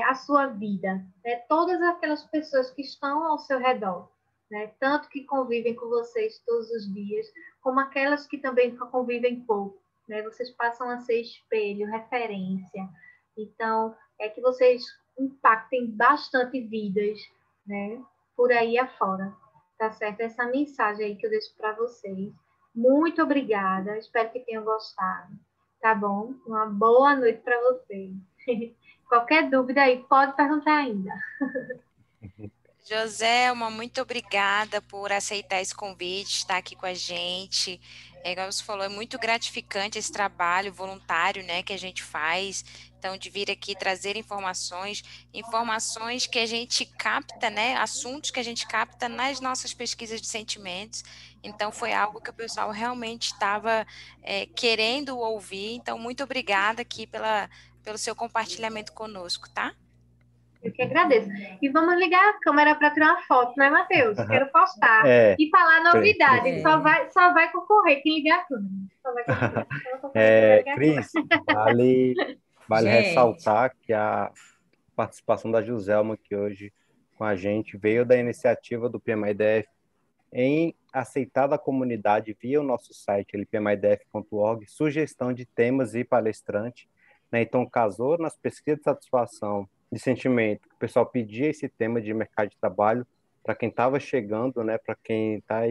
a sua vida, né? Todas aquelas pessoas que estão ao seu redor, né? Tanto que convivem com vocês todos os dias, como aquelas que também convivem pouco, né? Vocês passam a ser espelho, referência. Então, é que vocês impactem bastante vidas, né? Por aí afora. Tá certo? Essa mensagem aí que eu deixo para vocês. Muito obrigada. Espero que tenham gostado. Tá bom? Uma boa noite para vocês. Qualquer dúvida aí, pode perguntar ainda. Joselma, muito obrigada por aceitar esse convite, estar aqui com a gente. É igual você falou, é muito gratificante esse trabalho voluntário, né, que a gente faz. Então, de vir aqui trazer informações que a gente capta, né, assuntos que a gente capta nas nossas pesquisas de sentimentos. Então, foi algo que o pessoal realmente estava querendo ouvir. Então, muito obrigada aqui pelo seu compartilhamento conosco, tá? Eu que agradeço. E vamos ligar a câmera para tirar uma foto, né, Matheus? Quero postar. É, E falar novidade. Cris, Só vai concorrer quem ligar a câmera. Só vai concorrer. Só vai concorrer quem vai ligar a câmera. Cris, vale Gente, ressaltar que a participação da Joselma aqui hoje com a gente veio da iniciativa do PMIDF em aceitar da comunidade via o nosso site, pmidf.org, sugestão de temas e palestrante, né? Então, casou nas pesquisas de satisfação de sentimento, que o pessoal pedia esse tema de mercado de trabalho para quem estava chegando, né? Para quem está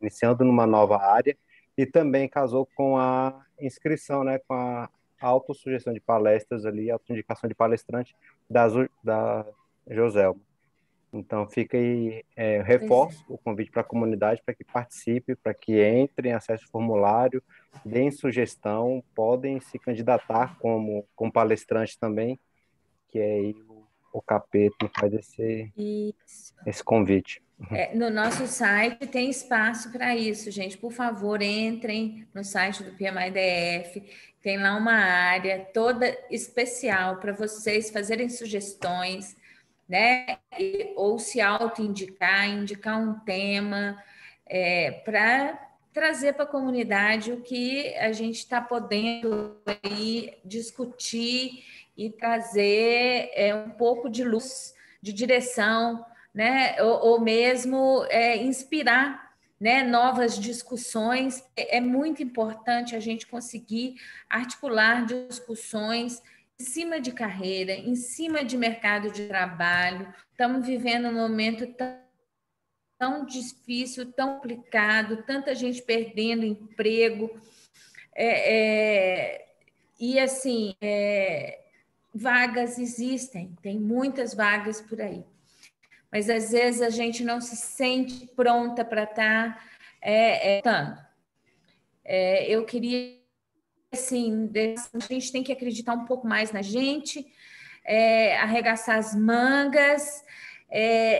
iniciando numa nova área, e também casou com a inscrição, né? Com a autossugestão de palestras ali, autoindicação de palestrante da Joselma. Então, fica aí, pois é. reforço o convite para a comunidade para que participe, para que entrem, acesse o formulário, deem sugestão, podem se candidatar como palestrante também, que é aí o Capeta faz Isso. esse convite. No nosso site tem espaço para isso, gente. Por favor, entrem no site do PMIDF. Tem lá uma área toda especial para vocês fazerem sugestões, né? Ou se auto-indicar, indicar um tema, para trazer para a comunidade o que a gente está podendo aí discutir e trazer um pouco de luz, de direção, né? Ou mesmo inspirar, né, novas discussões. É muito importante a gente conseguir articular discussões em cima de carreira, em cima de mercado de trabalho. Estamos vivendo um momento tão difícil, tão complicado, tanta gente perdendo emprego. E assim, vagas existem, tem muitas vagas por aí. Mas às vezes a gente não se sente pronta para estar lutando. Eu queria, assim, a gente tem que acreditar um pouco mais na gente, arregaçar as mangas,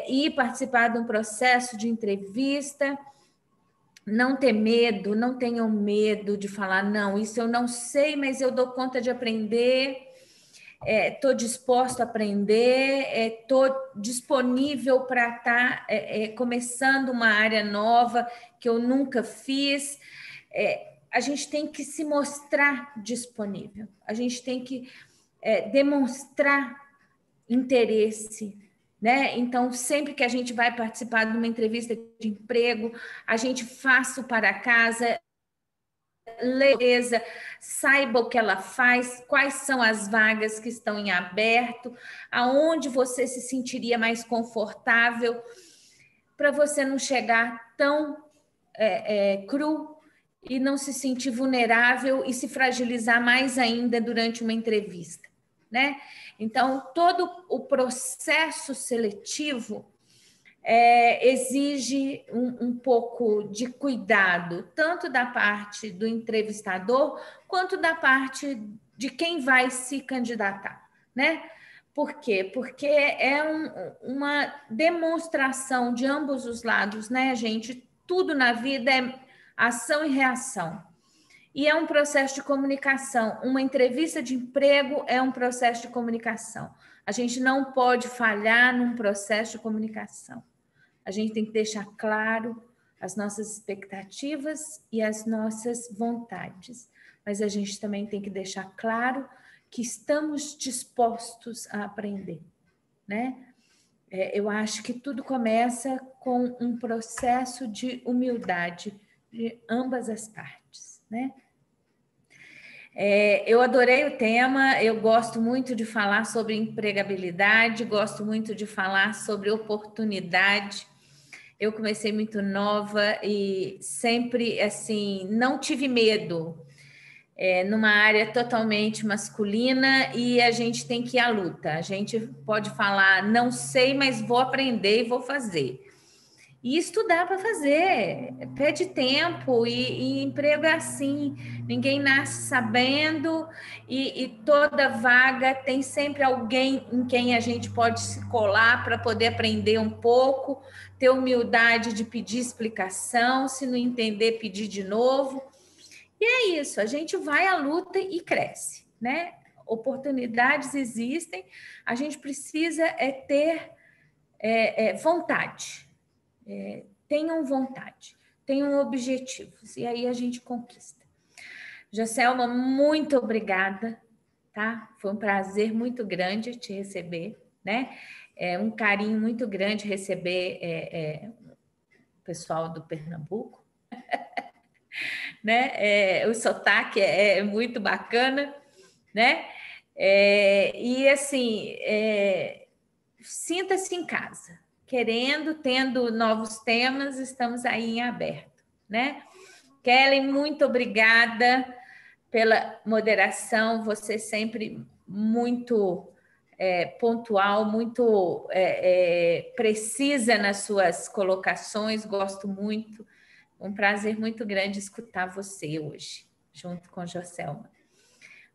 e participar de um processo de entrevista, não ter medo, não tenham medo de falar, não, isso eu não sei, mas eu dou conta de aprender, estou disposto a aprender, estou disponível para estar começando uma área nova que eu nunca fiz. A gente tem que se mostrar disponível, a gente tem que demonstrar interesse, né? Então, sempre que a gente vai participar de uma entrevista de emprego, a gente faça o para casa, beleza, saiba o que ela faz, quais são as vagas que estão em aberto, aonde você se sentiria mais confortável, para você não chegar tão cru e não se sentir vulnerável e se fragilizar mais ainda durante uma entrevista, né? Então, todo o processo seletivo exige um pouco de cuidado, tanto da parte do entrevistador, quanto da parte de quem vai se candidatar, né? Por quê? Porque é uma demonstração de ambos os lados, né, gente? Tudo na vida é ação e reação. E é um processo de comunicação. Uma entrevista de emprego é um processo de comunicação. A gente não pode falhar num processo de comunicação. A gente tem que deixar claro as nossas expectativas e as nossas vontades. Mas a gente também tem que deixar claro que estamos dispostos a aprender, né? Eu acho que tudo começa com um processo de humildade de ambas as partes, né? Eu adorei o tema, eu gosto muito de falar sobre empregabilidade, gosto muito de falar sobre oportunidade. Eu comecei muito nova e sempre, assim, não tive medo, numa área totalmente masculina, e a gente tem que ir à luta. A gente pode falar, não sei, mas vou aprender e vou fazer. e estudar para fazer. Pede tempo e emprego é assim. Ninguém nasce sabendo e toda vaga tem sempre alguém em quem a gente pode se colar para poder aprender um pouco, ter humildade de pedir explicação, se não entender, pedir de novo. E é isso, a gente vai à luta e cresce, né? Oportunidades existem, a gente precisa ter vontade. Tenham vontade, tenham objetivos, e aí a gente conquista. Joselma, muito obrigada, tá? Foi um prazer muito grande te receber, né? Um carinho muito grande receber o pessoal do Pernambuco, né? O sotaque é muito bacana, né? E assim, sinta-se em casa. Querendo, tendo novos temas, estamos aí em aberto, né? Kellen, muito obrigada pela moderação, você sempre muito pontual, muito precisa nas suas colocações, gosto muito. Um prazer muito grande escutar você hoje, junto com Joselma.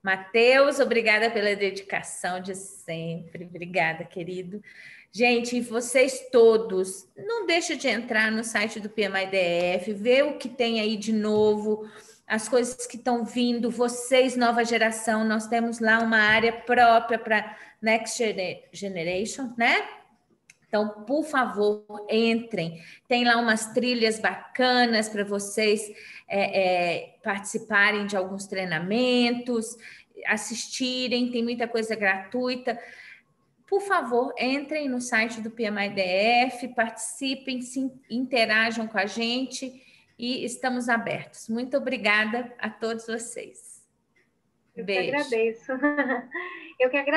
Matheus, obrigada pela dedicação de sempre. Obrigada, querido. Gente, vocês todos, não deixem de entrar no site do PMI-DF, ver o que tem aí de novo, as coisas que estão vindo. Vocês, nova geração, nós temos lá uma área própria para Next Generation, né? Então, por favor, entrem. Tem lá umas trilhas bacanas para vocês participarem de alguns treinamentos, assistirem, tem muita coisa gratuita. Por favor, entrem no site do PMI-DF, participem, interajam com a gente e estamos abertos. Muito obrigada a todos vocês. Eu que agradeço. Eu que agradeço.